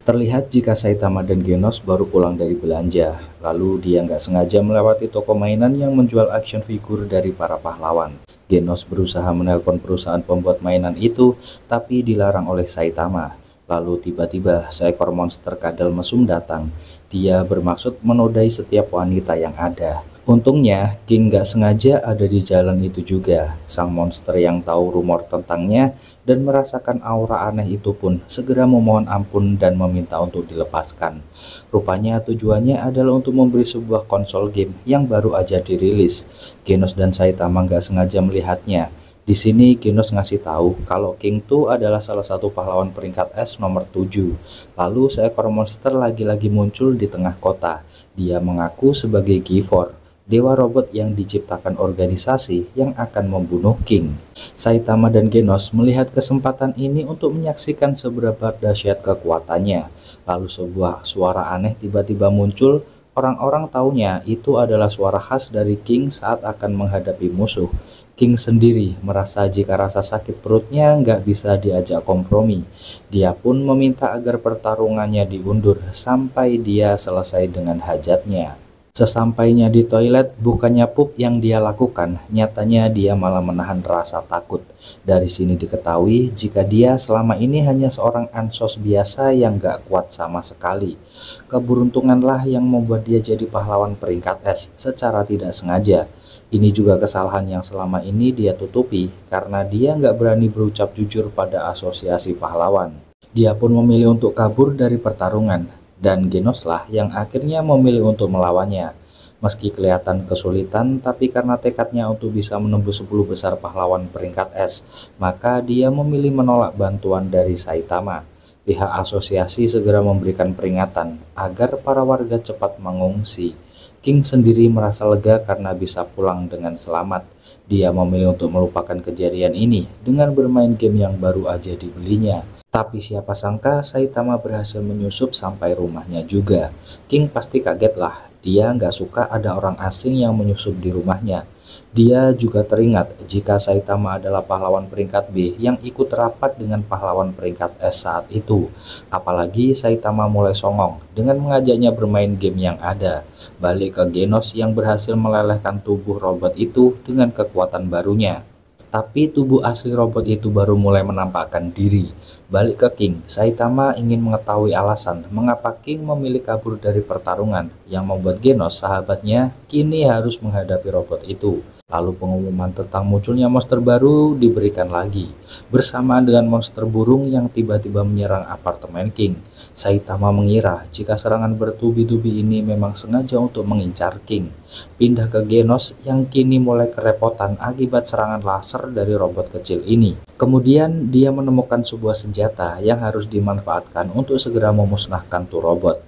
Terlihat jika Saitama dan Genos baru pulang dari belanja, lalu dia nggak sengaja melewati toko mainan yang menjual action figure dari para pahlawan. Genos berusaha menelpon perusahaan pembuat mainan itu, tapi dilarang oleh Saitama. Lalu tiba-tiba seekor monster kadal mesum datang. Dia bermaksud menodai setiap wanita yang ada. Untungnya, King nggak sengaja ada di jalan itu juga. Sang monster yang tahu rumor tentangnya dan merasakan aura aneh itu pun segera memohon ampun dan meminta untuk dilepaskan. Rupanya tujuannya adalah untuk memberi sebuah konsol game yang baru aja dirilis. Genos dan Saitama nggak sengaja melihatnya. Di sini Genos ngasih tahu kalau King tuh adalah salah satu pahlawan peringkat S nomor 7. Lalu seekor monster lagi-lagi muncul di tengah kota. Dia mengaku sebagai Gifor, dewa robot yang diciptakan organisasi yang akan membunuh King. Saitama dan Genos melihat kesempatan ini untuk menyaksikan seberapa dahsyat kekuatannya. Lalu sebuah suara aneh tiba-tiba muncul. Orang-orang taunya itu adalah suara khas dari King saat akan menghadapi musuh. King sendiri merasa jika rasa sakit perutnya nggak bisa diajak kompromi. Dia pun meminta agar pertarungannya diundur sampai dia selesai dengan hajatnya. Sesampainya di toilet, bukannya pup yang dia lakukan, nyatanya dia malah menahan rasa takut. Dari sini diketahui jika dia selama ini hanya seorang ansos biasa yang gak kuat sama sekali. Keberuntunganlah yang membuat dia jadi pahlawan peringkat S secara tidak sengaja. Ini juga kesalahan yang selama ini dia tutupi karena dia nggak berani berucap jujur pada asosiasi pahlawan. Dia pun memilih untuk kabur dari pertarungan. Dan Genoslah yang akhirnya memilih untuk melawannya. Meski kelihatan kesulitan, tapi karena tekadnya untuk bisa menembus 10 besar pahlawan peringkat S, maka dia memilih menolak bantuan dari Saitama. Pihak asosiasi segera memberikan peringatan agar para warga cepat mengungsi. King sendiri merasa lega karena bisa pulang dengan selamat. Dia memilih untuk melupakan kejadian ini dengan bermain game yang baru aja dibelinya. Tapi siapa sangka Saitama berhasil menyusup sampai rumahnya juga. King pasti kaget lah. Dia nggak suka ada orang asing yang menyusup di rumahnya. Dia juga teringat jika Saitama adalah pahlawan peringkat B yang ikut rapat dengan pahlawan peringkat S saat itu. Apalagi Saitama mulai songong dengan mengajaknya bermain game yang ada. Balik ke Genos yang berhasil melelehkan tubuh robot itu dengan kekuatan barunya. Tapi tubuh asli robot itu baru mulai menampakkan diri. Balik ke King, Saitama ingin mengetahui alasan mengapa King memilih kabur dari pertarungan yang membuat Genos sahabatnya kini harus menghadapi robot itu. Lalu pengumuman tentang munculnya monster baru diberikan lagi, bersamaan dengan monster burung yang tiba-tiba menyerang apartemen King. Saitama mengira jika serangan bertubi-tubi ini memang sengaja untuk mengincar King. Pindah ke Genos yang kini mulai kerepotan akibat serangan laser dari robot kecil ini. Kemudian dia menemukan sebuah senjata yang harus dimanfaatkan untuk segera memusnahkan tuh robot.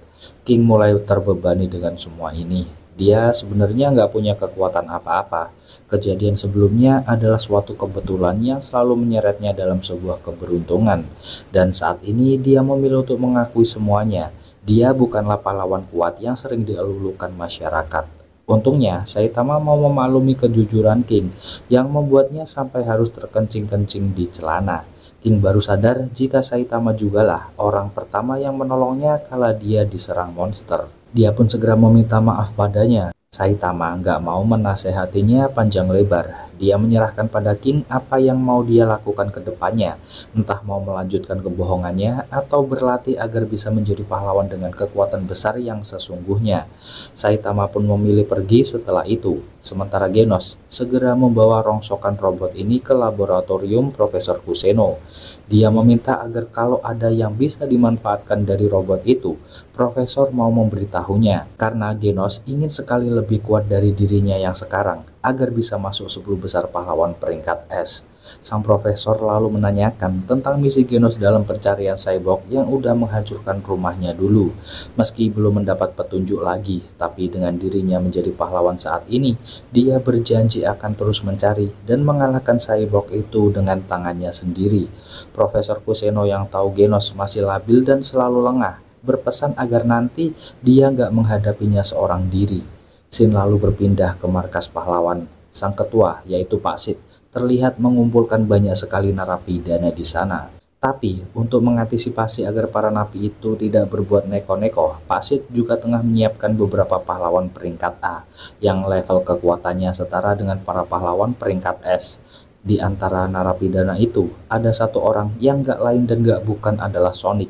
King mulai terbebani dengan semua ini. Dia sebenarnya nggak punya kekuatan apa-apa. Kejadian sebelumnya adalah suatu kebetulan yang selalu menyeretnya dalam sebuah keberuntungan. Dan saat ini dia memilih untuk mengakui semuanya. Dia bukanlah pahlawan kuat yang sering dielulukan masyarakat. Untungnya, Saitama mau memaklumi kejujuran King yang membuatnya sampai harus terkencing-kencing di celana. King baru sadar jika Saitama jugalah orang pertama yang menolongnya kala dia diserang monster. Dia pun segera meminta maaf padanya. Saitama nggak mau menasehatinya panjang lebar. Dia menyerahkan pada King apa yang mau dia lakukan ke depannya. Entah mau melanjutkan kebohongannya atau berlatih agar bisa menjadi pahlawan dengan kekuatan besar yang sesungguhnya. Saitama pun memilih pergi setelah itu. Sementara Genos segera membawa rongsokan robot ini ke laboratorium Profesor Kuseno. Dia meminta agar kalau ada yang bisa dimanfaatkan dari robot itu, Profesor mau memberitahunya, karena Genos ingin sekali lebih kuat dari dirinya yang sekarang, agar bisa masuk 10 besar pahlawan peringkat S. Sang profesor lalu menanyakan tentang misi Genos dalam pencarian cyborg yang udah menghancurkan rumahnya dulu. Meski belum mendapat petunjuk lagi, tapi dengan dirinya menjadi pahlawan saat ini, dia berjanji akan terus mencari dan mengalahkan cyborg itu dengan tangannya sendiri. Profesor Kuseno yang tahu Genos masih labil dan selalu lengah, berpesan agar nanti dia nggak menghadapinya seorang diri. Scene lalu berpindah ke markas pahlawan. Sang ketua, yaitu Pak Sid, terlihat mengumpulkan banyak sekali narapidana di sana. Tapi, untuk mengantisipasi agar para napi itu tidak berbuat neko-neko, Pak Sid juga tengah menyiapkan beberapa pahlawan peringkat A yang level kekuatannya setara dengan para pahlawan peringkat S. Di antara narapidana itu, ada satu orang yang gak lain dan gak bukan adalah Sonic.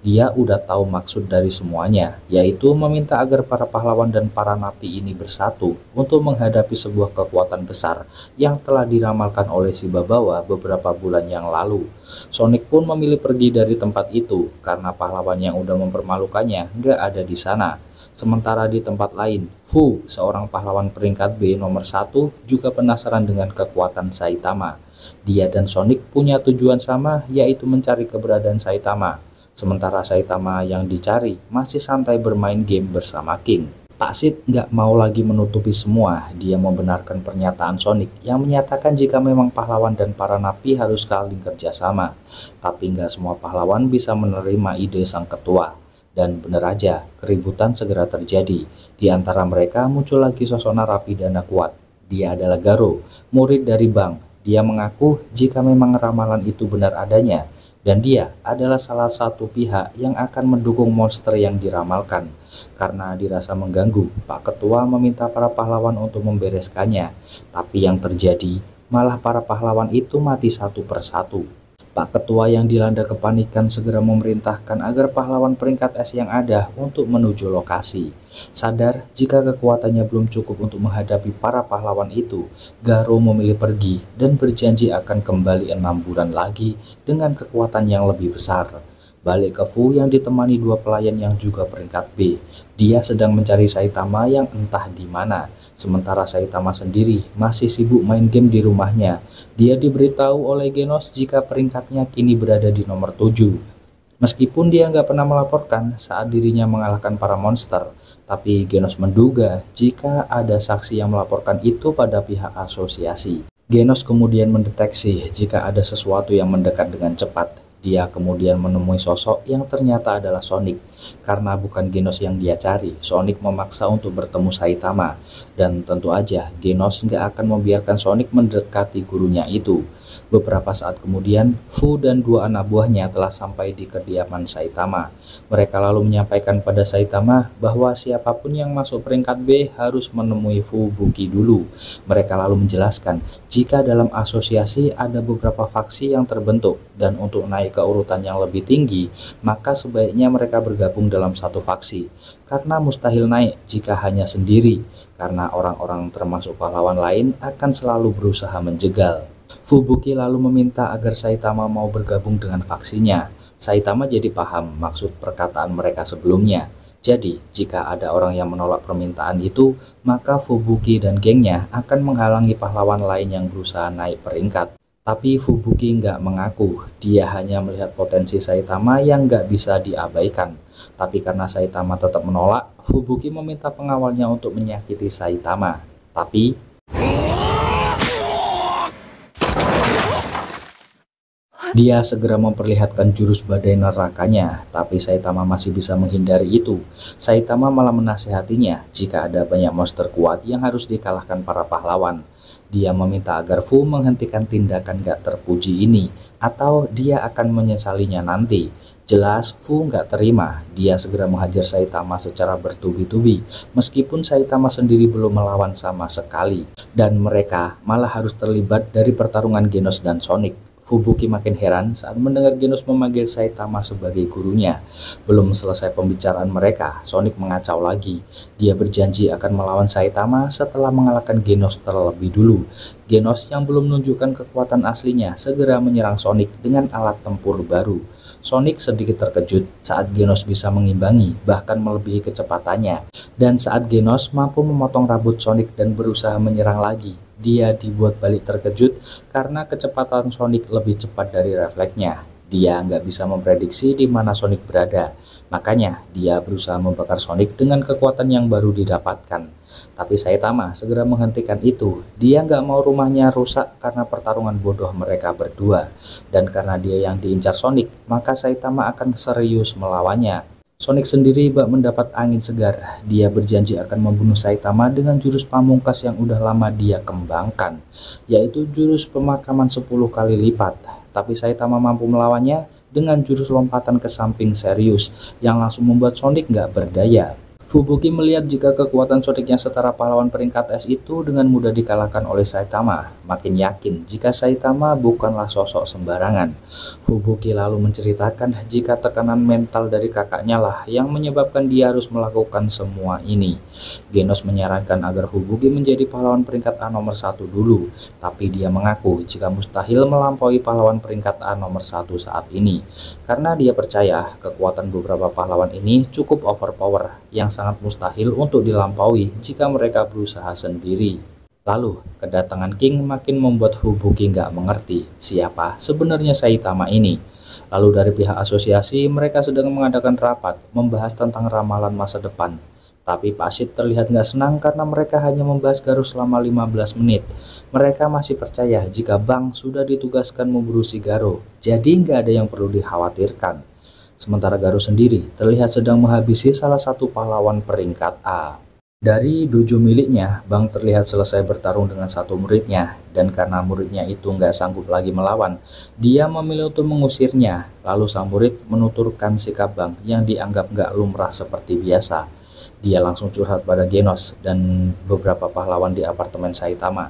Dia udah tahu maksud dari semuanya, yaitu meminta agar para pahlawan dan para napi ini bersatu untuk menghadapi sebuah kekuatan besar yang telah diramalkan oleh si Babawa beberapa bulan yang lalu. Sonic pun memilih pergi dari tempat itu karena pahlawan yang udah mempermalukannya nggak ada di sana. Sementara di tempat lain, Fu, seorang pahlawan peringkat B nomor 1, juga penasaran dengan kekuatan Saitama. Dia dan Sonic punya tujuan sama, yaitu mencari keberadaan Saitama. Sementara Saitama yang dicari masih santai bermain game bersama King. Pak Sid nggak mau lagi menutupi semua. Dia membenarkan pernyataan Sonic yang menyatakan jika memang pahlawan dan para napi harus saling kerjasama. Tapi nggak semua pahlawan bisa menerima ide sang ketua. Dan bener aja, keributan segera terjadi. Di antara mereka muncul lagi sosok narapidana kuat. Dia adalah Garo, murid dari Bang. Dia mengaku jika memang ramalan itu benar adanya, dan dia adalah salah satu pihak yang akan mendukung monster yang diramalkan. Karena dirasa mengganggu, Pak Ketua meminta para pahlawan untuk membereskannya. Tapi yang terjadi, malah para pahlawan itu mati satu persatu. Pak Ketua yang dilanda kepanikan segera memerintahkan agar pahlawan peringkat S yang ada untuk menuju lokasi. Sadar jika kekuatannya belum cukup untuk menghadapi para pahlawan itu, Garo memilih pergi dan berjanji akan kembali 6 bulan lagi dengan kekuatan yang lebih besar. Balik ke Fu yang ditemani dua pelayan yang juga peringkat B. Dia sedang mencari Saitama yang entah di mana. Sementara Saitama sendiri masih sibuk main game di rumahnya. Dia diberitahu oleh Genos jika peringkatnya kini berada di nomor 7. Meskipun dia nggak pernah melaporkan saat dirinya mengalahkan para monster, tapi Genos menduga jika ada saksi yang melaporkan itu pada pihak asosiasi. Genos kemudian mendeteksi jika ada sesuatu yang mendekat dengan cepat. Dia kemudian menemui sosok yang ternyata adalah Sonic. Karena bukan Genos yang dia cari, Sonic memaksa untuk bertemu Saitama. Dan tentu aja, Genos nggak akan membiarkan Sonic mendekati gurunya itu. Beberapa saat kemudian, Fu dan dua anak buahnya telah sampai di kediaman Saitama. Mereka lalu menyampaikan pada Saitama bahwa siapapun yang masuk peringkat B harus menemui Fubuki dulu. Mereka lalu menjelaskan jika dalam asosiasi ada beberapa faksi yang terbentuk dan untuk naik ke urutan yang lebih tinggi, maka sebaiknya mereka bergabung dalam satu faksi. Karena mustahil naik jika hanya sendiri, karena orang-orang termasuk pahlawan lain akan selalu berusaha menjegal. Fubuki lalu meminta agar Saitama mau bergabung dengan faksinya. Saitama jadi paham maksud perkataan mereka sebelumnya. Jadi, jika ada orang yang menolak permintaan itu, maka Fubuki dan gengnya akan menghalangi pahlawan lain yang berusaha naik peringkat. Tapi Fubuki nggak mengaku, dia hanya melihat potensi Saitama yang nggak bisa diabaikan. Tapi karena Saitama tetap menolak, Fubuki meminta pengawalnya untuk menyakiti Saitama. Tapi dia segera memperlihatkan jurus badai nerakanya, tapi Saitama masih bisa menghindari itu. Saitama malah menasehatinya jika ada banyak monster kuat yang harus dikalahkan para pahlawan. Dia meminta agar Fu menghentikan tindakan gak terpuji ini, atau dia akan menyesalinya nanti. Jelas Fu gak terima, dia segera menghajar Saitama secara bertubi-tubi, meskipun Saitama sendiri belum melawan sama sekali. Dan mereka malah harus terlibat dari pertarungan Genos dan Sonic. Fubuki makin heran saat mendengar Genos memanggil Saitama sebagai gurunya. Belum selesai pembicaraan mereka, Sonic mengacau lagi. Dia berjanji akan melawan Saitama setelah mengalahkan Genos terlebih dulu. Genos yang belum menunjukkan kekuatan aslinya segera menyerang Sonic dengan alat tempur baru. Sonic sedikit terkejut saat Genos bisa mengimbangi, bahkan melebihi kecepatannya. Dan saat Genos mampu memotong rambut Sonic dan berusaha menyerang lagi, dia dibuat balik terkejut karena kecepatan Sonic lebih cepat dari refleksnya. Dia nggak bisa memprediksi di mana Sonic berada. Makanya dia berusaha membakar Sonic dengan kekuatan yang baru didapatkan. Tapi Saitama segera menghentikan itu. Dia nggak mau rumahnya rusak karena pertarungan bodoh mereka berdua. Dan karena dia yang diincar Sonic, maka Saitama akan serius melawannya. Sonic sendiri bak mendapat angin segar. Dia berjanji akan membunuh Saitama dengan jurus pamungkas yang udah lama dia kembangkan, yaitu jurus pemakaman 10 kali lipat. Tapi Saitama mampu melawannya dengan jurus lompatan ke samping serius yang langsung membuat Sonic nggak berdaya. Fubuki melihat jika kekuatan Sonic yang setara pahlawan peringkat es itu dengan mudah dikalahkan oleh Saitama, makin yakin jika Saitama bukanlah sosok sembarangan. Fubuki lalu menceritakan jika tekanan mental dari kakaknya lah yang menyebabkan dia harus melakukan semua ini. Genos menyarankan agar Fubuki menjadi pahlawan peringkat A nomor 1 dulu, tapi dia mengaku jika mustahil melampaui pahlawan peringkat A nomor 1 saat ini, karena dia percaya kekuatan beberapa pahlawan ini cukup overpower yang sangat mustahil untuk dilampaui jika mereka berusaha sendiri. Lalu, kedatangan King makin membuat Fubuki nggak mengerti siapa sebenarnya Saitama ini. Lalu dari pihak asosiasi, mereka sedang mengadakan rapat membahas tentang ramalan masa depan. Tapi Pak Sid terlihat nggak senang karena mereka hanya membahas Garou selama 15 menit. Mereka masih percaya jika Bang sudah ditugaskan memburu si Garou, jadi nggak ada yang perlu dikhawatirkan. Sementara Garou sendiri terlihat sedang menghabisi salah satu pahlawan peringkat A. Dari dojo miliknya, Bang terlihat selesai bertarung dengan satu muridnya, dan karena muridnya itu nggak sanggup lagi melawan, dia memilih untuk mengusirnya. Lalu sang murid menuturkan sikap Bang yang dianggap nggak lumrah seperti biasa. Dia langsung curhat pada Genos dan beberapa pahlawan di apartemen Saitama.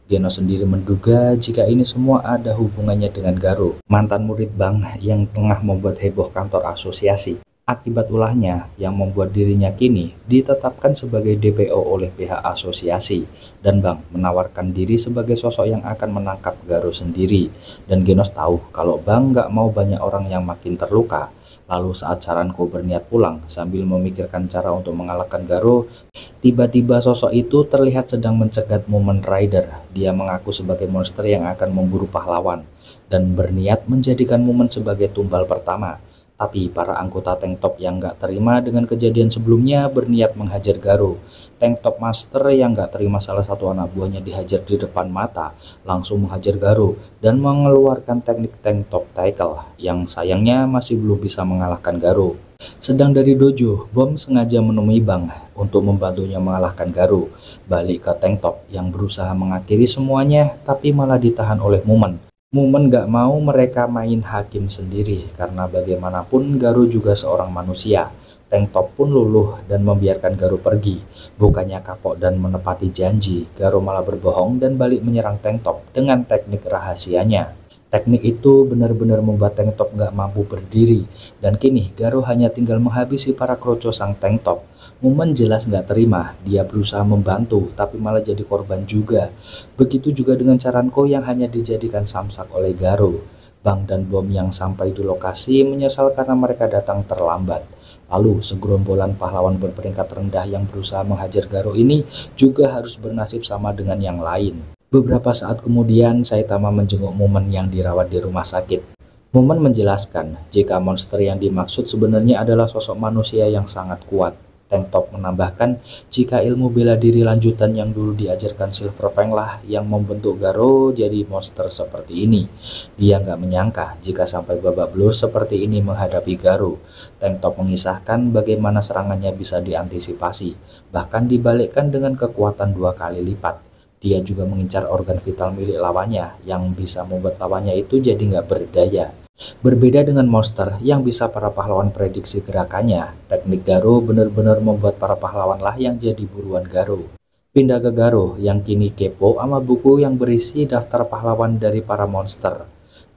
Genos sendiri menduga jika ini semua ada hubungannya dengan Garou, mantan murid Bang yang tengah membuat heboh kantor asosiasi. Akibat ulahnya yang membuat dirinya kini ditetapkan sebagai DPO oleh pihak asosiasi, dan Bang menawarkan diri sebagai sosok yang akan menangkap Garou sendiri. Dan Genos tahu kalau Bang nggak mau banyak orang yang makin terluka. Lalu saat Charanko berniat pulang sambil memikirkan cara untuk mengalahkan Garou, tiba-tiba sosok itu terlihat sedang mencegat Mumen Rider. Dia mengaku sebagai monster yang akan memburu pahlawan dan berniat menjadikan Mumen sebagai tumbal pertama. Tapi para anggota Tank Top yang nggak terima dengan kejadian sebelumnya berniat menghajar Garou. Tank Top Master yang nggak terima salah satu anak buahnya dihajar di depan mata, langsung menghajar Garou dan mengeluarkan teknik Tank Top Tackle yang sayangnya masih belum bisa mengalahkan Garou. Sedang dari dojo, Bom sengaja menemui Bang untuk membantunya mengalahkan Garou. Balik ke Tank Top yang berusaha mengakhiri semuanya, tapi malah ditahan oleh Mumen. Mumen gak mau mereka main hakim sendiri karena bagaimanapun Garou juga seorang manusia. Tank Top pun luluh dan membiarkan Garou pergi. Bukannya kapok dan menepati janji, Garou malah berbohong dan balik menyerang Tank Top dengan teknik rahasianya. Teknik itu benar-benar membuat Tank Top gak mampu berdiri, dan kini Garou hanya tinggal menghabisi para kroco sang Tank Top. Mumen jelas nggak terima, dia berusaha membantu tapi malah jadi korban juga. Begitu juga dengan Charanko yang hanya dijadikan samsak oleh Garou. Bang dan Bom yang sampai di lokasi menyesal karena mereka datang terlambat. Lalu segerombolan pahlawan berperingkat rendah yang berusaha menghajar Garou ini juga harus bernasib sama dengan yang lain. Beberapa saat kemudian Saitama menjenguk Mumen yang dirawat di rumah sakit. Mumen menjelaskan jika monster yang dimaksud sebenarnya adalah sosok manusia yang sangat kuat. Tank Top menambahkan jika ilmu bela diri lanjutan yang dulu diajarkan Silver Fang lah yang membentuk Garou jadi monster seperti ini. Dia nggak menyangka jika sampai babak belur seperti ini menghadapi Garou. Tank Top mengisahkan bagaimana serangannya bisa diantisipasi, bahkan dibalikkan dengan kekuatan 2 kali lipat. Dia juga mengincar organ vital milik lawannya yang bisa membuat lawannya itu jadi nggak berdaya. Berbeda dengan monster yang bisa para pahlawan prediksi gerakannya, teknik Garou benar-benar membuat para pahlawan lah yang jadi buruan Garou. Pindah ke Garou yang kini kepo sama buku yang berisi daftar pahlawan dari para monster.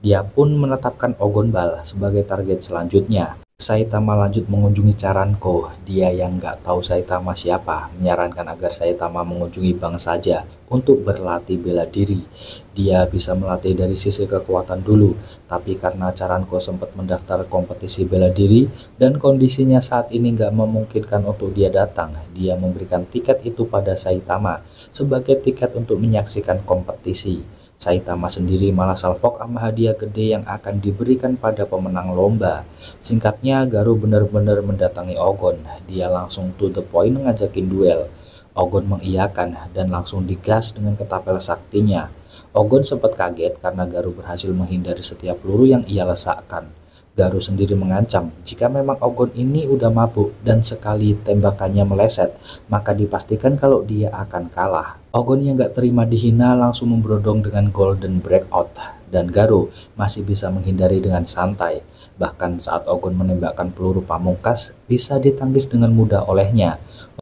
Dia pun menetapkan Ogonbal sebagai target selanjutnya. Saitama lanjut mengunjungi Charanko. Dia yang nggak tahu Saitama siapa menyarankan agar Saitama mengunjungi Bang saja untuk berlatih bela diri. Dia bisa melatih dari sisi kekuatan dulu, tapi karena Charanko sempat mendaftar kompetisi bela diri dan kondisinya saat ini nggak memungkinkan untuk dia datang, dia memberikan tiket itu pada Saitama sebagai tiket untuk menyaksikan kompetisi. Saitama sendiri malah salfok sama hadiah gede yang akan diberikan pada pemenang lomba. Singkatnya, Garou benar-benar mendatangi Ogon. Dia langsung to the point ngajakin duel. Ogon mengiyakan dan langsung digas dengan ketapel saktinya. Ogon sempat kaget karena Garou berhasil menghindari setiap peluru yang ia lesakkan. Garu sendiri mengancam jika memang Ogon ini udah mabuk dan sekali tembakannya meleset, maka dipastikan kalau dia akan kalah. Ogon yang gak terima dihina langsung memberodong dengan Golden Breakout, dan Garu masih bisa menghindari dengan santai. Bahkan saat Ogon menembakkan peluru pamungkas, bisa ditangkis dengan mudah olehnya.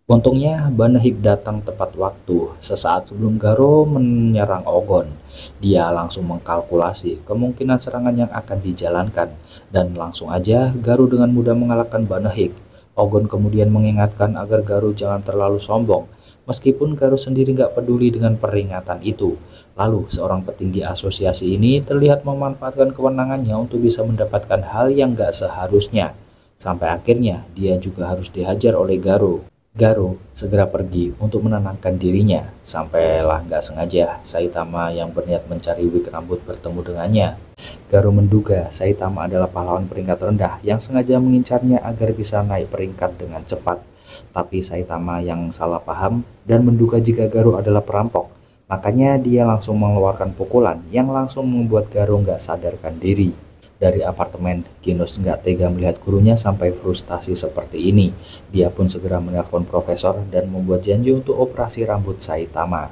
Untungnya Banahik datang tepat waktu sesaat sebelum Garo menyerang Ogon. Dia langsung mengkalkulasi kemungkinan serangan yang akan dijalankan, dan langsung aja Garo dengan mudah mengalahkan Banahik. Ogon kemudian mengingatkan agar Garo jangan terlalu sombong, meskipun Garo sendiri nggak peduli dengan peringatan itu. Lalu seorang petinggi asosiasi ini terlihat memanfaatkan kewenangannya untuk bisa mendapatkan hal yang nggak seharusnya. Sampai akhirnya dia juga harus dihajar oleh Garo. Garo segera pergi untuk menenangkan dirinya. Sampailah nggak sengaja Saitama yang berniat mencari wig rambut bertemu dengannya. Garo menduga Saitama adalah pahlawan peringkat rendah yang sengaja mengincarnya agar bisa naik peringkat dengan cepat. Tapi Saitama yang salah paham dan menduga jika Garo adalah perampok. Makanya dia langsung mengeluarkan pukulan yang langsung membuat Garo nggak sadarkan diri. Dari apartemen, Genos nggak tega melihat gurunya sampai frustasi seperti ini. Dia pun segera menelpon profesor dan membuat janji untuk operasi rambut Saitama.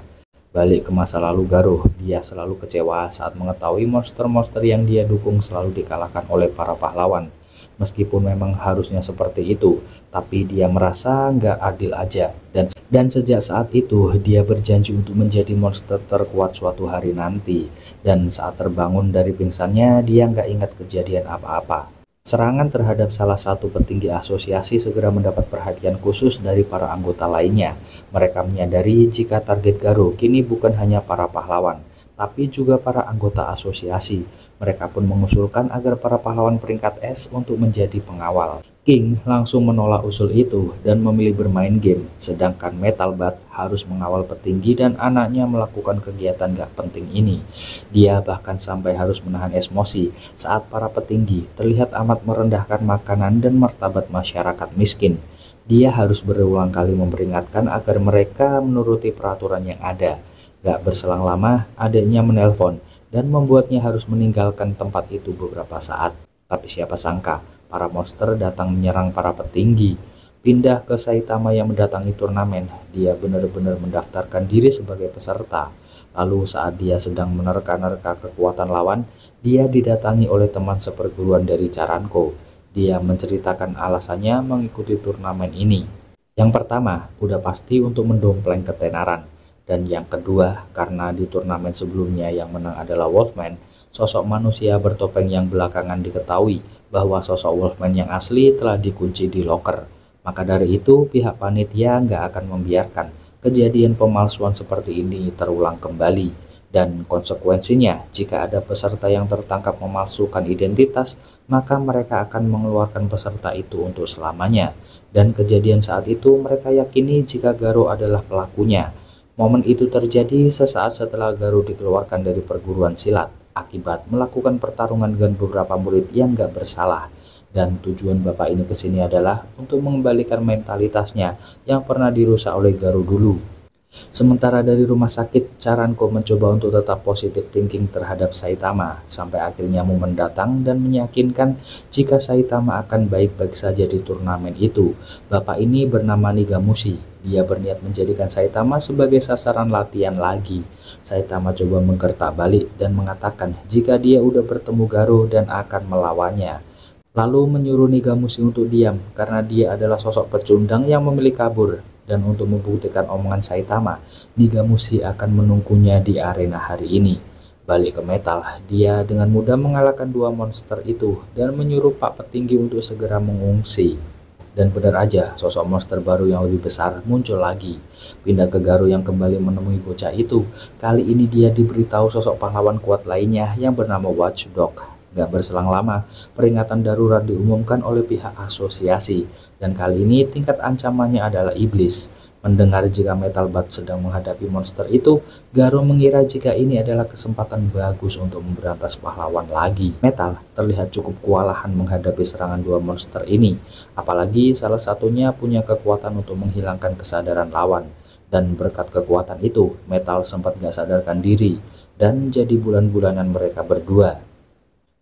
Balik ke masa lalu Garo, dia selalu kecewa saat mengetahui monster-monster yang dia dukung selalu dikalahkan oleh para pahlawan. Meskipun memang harusnya seperti itu, tapi dia merasa nggak adil aja. Dan sejak saat itu, dia berjanji untuk menjadi monster terkuat suatu hari nanti. Dan saat terbangun dari pingsannya, dia nggak ingat kejadian apa-apa. Serangan terhadap salah satu petinggi asosiasi segera mendapat perhatian khusus dari para anggota lainnya. Mereka menyadari jika target Garo kini bukan hanya para pahlawan, tapi juga para anggota asosiasi. Mereka pun mengusulkan agar para pahlawan peringkat S untuk menjadi pengawal. King langsung menolak usul itu dan memilih bermain game, sedangkan Metal Bat harus mengawal petinggi dan anaknya melakukan kegiatan gak penting ini. Dia bahkan sampai harus menahan emosi saat para petinggi terlihat amat merendahkan makanan dan martabat masyarakat miskin. Dia harus berulang kali memperingatkan agar mereka menuruti peraturan yang ada. Gak berselang lama, adiknya menelpon dan membuatnya harus meninggalkan tempat itu beberapa saat. Tapi siapa sangka, para monster datang menyerang para petinggi. Pindah ke Saitama yang mendatangi turnamen, dia benar-benar mendaftarkan diri sebagai peserta. Lalu saat dia sedang menerka-nerka kekuatan lawan, dia didatangi oleh teman seperguruan dari Charanko. Dia menceritakan alasannya mengikuti turnamen ini. Yang pertama, udah pasti untuk mendompleng ketenaran. Dan yang kedua, karena di turnamen sebelumnya yang menang adalah Wolfman, sosok manusia bertopeng yang belakangan diketahui bahwa sosok Wolfman yang asli telah dikunci di loker. Maka dari itu, pihak panitia nggak akan membiarkan kejadian pemalsuan seperti ini terulang kembali. Dan konsekuensinya, jika ada peserta yang tertangkap memalsukan identitas, maka mereka akan mengeluarkan peserta itu untuk selamanya. Dan kejadian saat itu mereka yakini jika Garo adalah pelakunya. Momen itu terjadi sesaat setelah Garo dikeluarkan dari perguruan silat akibat melakukan pertarungan dengan beberapa murid yang gak bersalah. Dan tujuan bapak ini kesini adalah untuk mengembalikan mentalitasnya yang pernah dirusak oleh Garo dulu. Sementara dari rumah sakit, Charanko mencoba untuk tetap positive thinking terhadap Saitama, sampai akhirnya momen datang dan meyakinkan jika Saitama akan baik-baik saja di turnamen itu. Bapak ini bernama Nigamushi. Dia berniat menjadikan Saitama sebagai sasaran latihan lagi. Saitama coba menggertak balik dan mengatakan jika dia udah bertemu Garo dan akan melawannya. Lalu menyuruh Nigamushi untuk diam karena dia adalah sosok pecundang yang memilih kabur. Dan untuk membuktikan omongan Saitama, Nigamushi akan menunggunya di arena hari ini. Balik ke Metal, dia dengan mudah mengalahkan dua monster itu dan menyuruh Pak Petinggi untuk segera mengungsi. Dan benar aja, sosok monster baru yang lebih besar muncul lagi. Pindah ke Garo yang kembali menemui bocah itu. Kali ini dia diberitahu sosok pahlawan kuat lainnya yang bernama Watchdog. Gak berselang lama, peringatan darurat diumumkan oleh pihak asosiasi. Dan kali ini tingkat ancamannya adalah iblis. Mendengar jika Metal Bat sedang menghadapi monster itu, Garo mengira jika ini adalah kesempatan bagus untuk memberantas pahlawan lagi. Metal terlihat cukup kewalahan menghadapi serangan dua monster ini. Apalagi salah satunya punya kekuatan untuk menghilangkan kesadaran lawan. Dan berkat kekuatan itu, Metal sempat gak sadarkan diri. Dan jadi bulan-bulanan mereka berdua.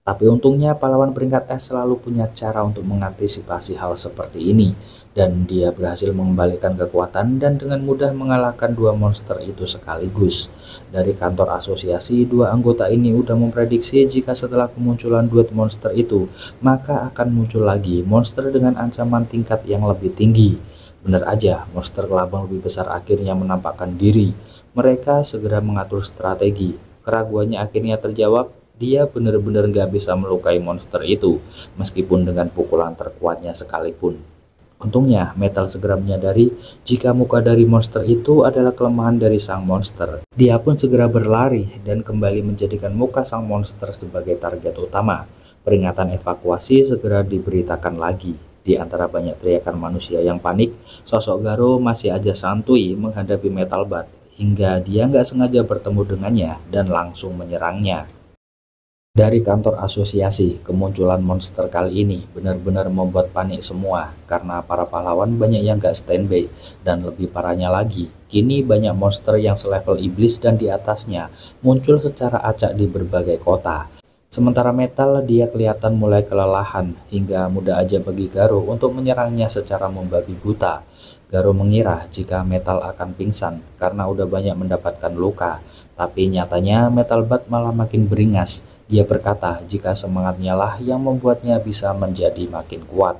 Tapi untungnya pahlawan peringkat S selalu punya cara untuk mengantisipasi hal seperti ini, dan dia berhasil mengembalikan kekuatan dan dengan mudah mengalahkan dua monster itu sekaligus. Dari kantor asosiasi, dua anggota ini udah memprediksi jika setelah kemunculan duet monster itu, maka akan muncul lagi monster dengan ancaman tingkat yang lebih tinggi. Benar aja, monster kelabang lebih besar akhirnya menampakkan diri. Mereka segera mengatur strategi. Keraguannya akhirnya terjawab. Dia benar-benar nggak bisa melukai monster itu, meskipun dengan pukulan terkuatnya sekalipun. Untungnya, Metal segera menyadari jika muka dari monster itu adalah kelemahan dari sang monster. Dia pun segera berlari dan kembali menjadikan muka sang monster sebagai target utama. Peringatan evakuasi segera diberitakan lagi. Di antara banyak teriakan manusia yang panik, sosok Garo masih aja santuy menghadapi Metal Bat, hingga dia nggak sengaja bertemu dengannya dan langsung menyerangnya. Dari kantor asosiasi, kemunculan monster kali ini benar-benar membuat panik semua karena para pahlawan banyak yang gak standby, dan lebih parahnya lagi, kini banyak monster yang selevel iblis dan di atasnya muncul secara acak di berbagai kota. Sementara Metal dia kelihatan mulai kelelahan hingga mudah aja bagi Garo untuk menyerangnya secara membabi buta. Garo mengira jika Metal akan pingsan karena udah banyak mendapatkan luka, tapi nyatanya Metal Bat malah makin beringas. Dia berkata jika semangatnya lah yang membuatnya bisa menjadi makin kuat.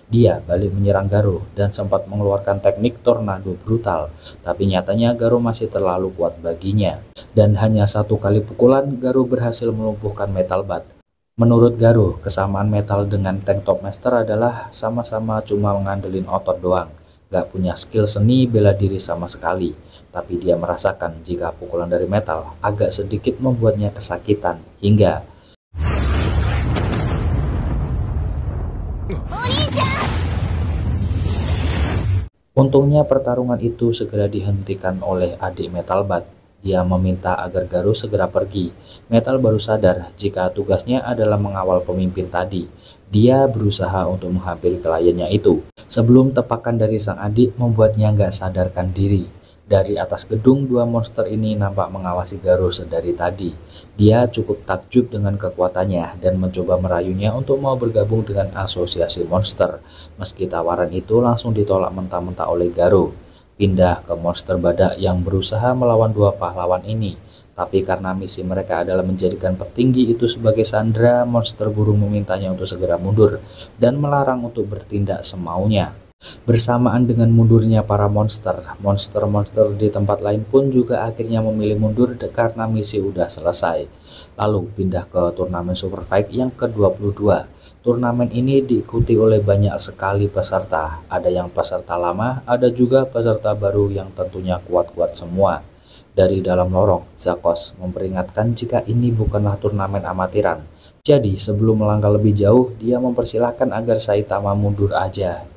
Dia balik menyerang Garo dan sempat mengeluarkan teknik tornado brutal, tapi nyatanya Garo masih terlalu kuat baginya. Dan hanya satu kali pukulan, Garo berhasil melumpuhkan Metal Bat. Menurut Garo, kesamaan Metal dengan Tank Top Master adalah sama-sama cuma mengandelin otot doang, gak punya skill seni bela diri sama sekali. Tapi dia merasakan jika pukulan dari Metal agak sedikit membuatnya kesakitan, hingga untungnya pertarungan itu segera dihentikan oleh adik Metal Bat. Dia meminta agar Garo segera pergi. Metal baru sadar jika tugasnya adalah mengawal pemimpin tadi. Dia berusaha untuk menghampiri kliennya itu, sebelum tepakan dari sang adik membuatnya nggak sadarkan diri. Dari atas gedung, dua monster ini nampak mengawasi Garo sedari tadi. Dia cukup takjub dengan kekuatannya dan mencoba merayunya untuk mau bergabung dengan asosiasi monster. Meski tawaran itu langsung ditolak mentah-mentah oleh Garo. Pindah ke monster badak yang berusaha melawan dua pahlawan ini. Tapi karena misi mereka adalah menjadikan petinggi itu sebagai sandera, monster burung memintanya untuk segera mundur dan melarang untuk bertindak semaunya. Bersamaan dengan mundurnya para monster di tempat lain pun juga akhirnya memilih mundur karena misi udah selesai. Lalu pindah ke turnamen Super Fight yang ke-22. Turnamen ini diikuti oleh banyak sekali peserta. Ada yang peserta lama, ada juga peserta baru yang tentunya kuat-kuat semua. Dari dalam lorong, Zakos memperingatkan jika ini bukanlah turnamen amatiran. Jadi sebelum melangkah lebih jauh, dia mempersilahkan agar Saitama mundur aja.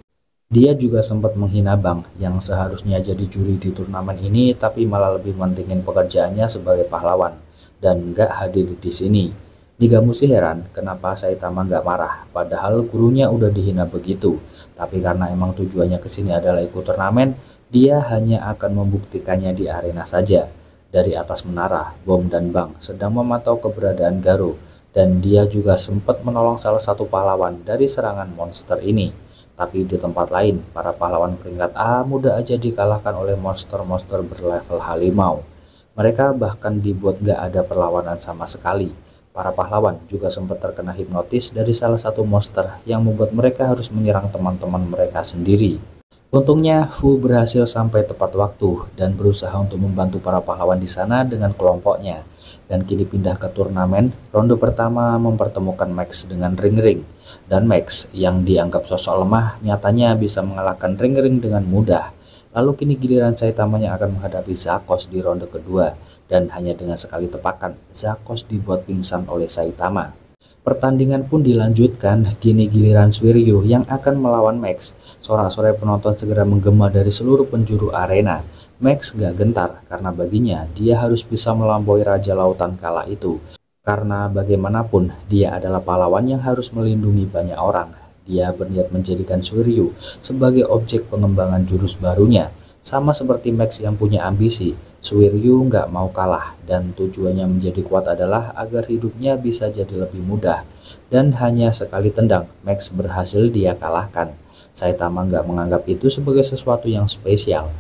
Dia juga sempat menghina Bang yang seharusnya jadi juri di turnamen ini, tapi malah lebih mentingin pekerjaannya sebagai pahlawan dan nggak hadir di sini. Nigamushi heran kenapa Saitama nggak marah, padahal gurunya udah dihina begitu. Tapi karena emang tujuannya ke sini adalah ikut turnamen, dia hanya akan membuktikannya di arena saja. Dari atas menara, Bom dan Bang sedang memantau keberadaan Garo, dan dia juga sempat menolong salah satu pahlawan dari serangan monster ini. Tapi di tempat lain, para pahlawan peringkat A mudah aja dikalahkan oleh monster-monster berlevel harimau. Mereka bahkan dibuat gak ada perlawanan sama sekali. Para pahlawan juga sempat terkena hipnotis dari salah satu monster yang membuat mereka harus menyerang teman-teman mereka sendiri. Untungnya, Fu berhasil sampai tepat waktu dan berusaha untuk membantu para pahlawan di sana dengan kelompoknya. Dan kini pindah ke turnamen, ronde pertama mempertemukan Max dengan Ring Ring. Dan Max yang dianggap sosok lemah nyatanya bisa mengalahkan Ring Ring dengan mudah. Lalu kini giliran Saitamanya akan menghadapi Zakos di ronde kedua. Dan hanya dengan sekali tepakan, Zakos dibuat pingsan oleh Saitama. Pertandingan pun dilanjutkan, kini giliran Suiryu yang akan melawan Max. Sorak-sorai penonton segera menggema dari seluruh penjuru arena. Max gak gentar karena baginya dia harus bisa melampaui Raja Lautan kala itu. Karena bagaimanapun dia adalah pahlawan yang harus melindungi banyak orang. Dia berniat menjadikan Suiryu sebagai objek pengembangan jurus barunya. Sama seperti Max yang punya ambisi, Suiryu nggak mau kalah dan tujuannya menjadi kuat adalah agar hidupnya bisa jadi lebih mudah. dan hanya sekali tendang, Max berhasil dia kalahkan. Saitama nggak menganggap itu sebagai sesuatu yang spesial.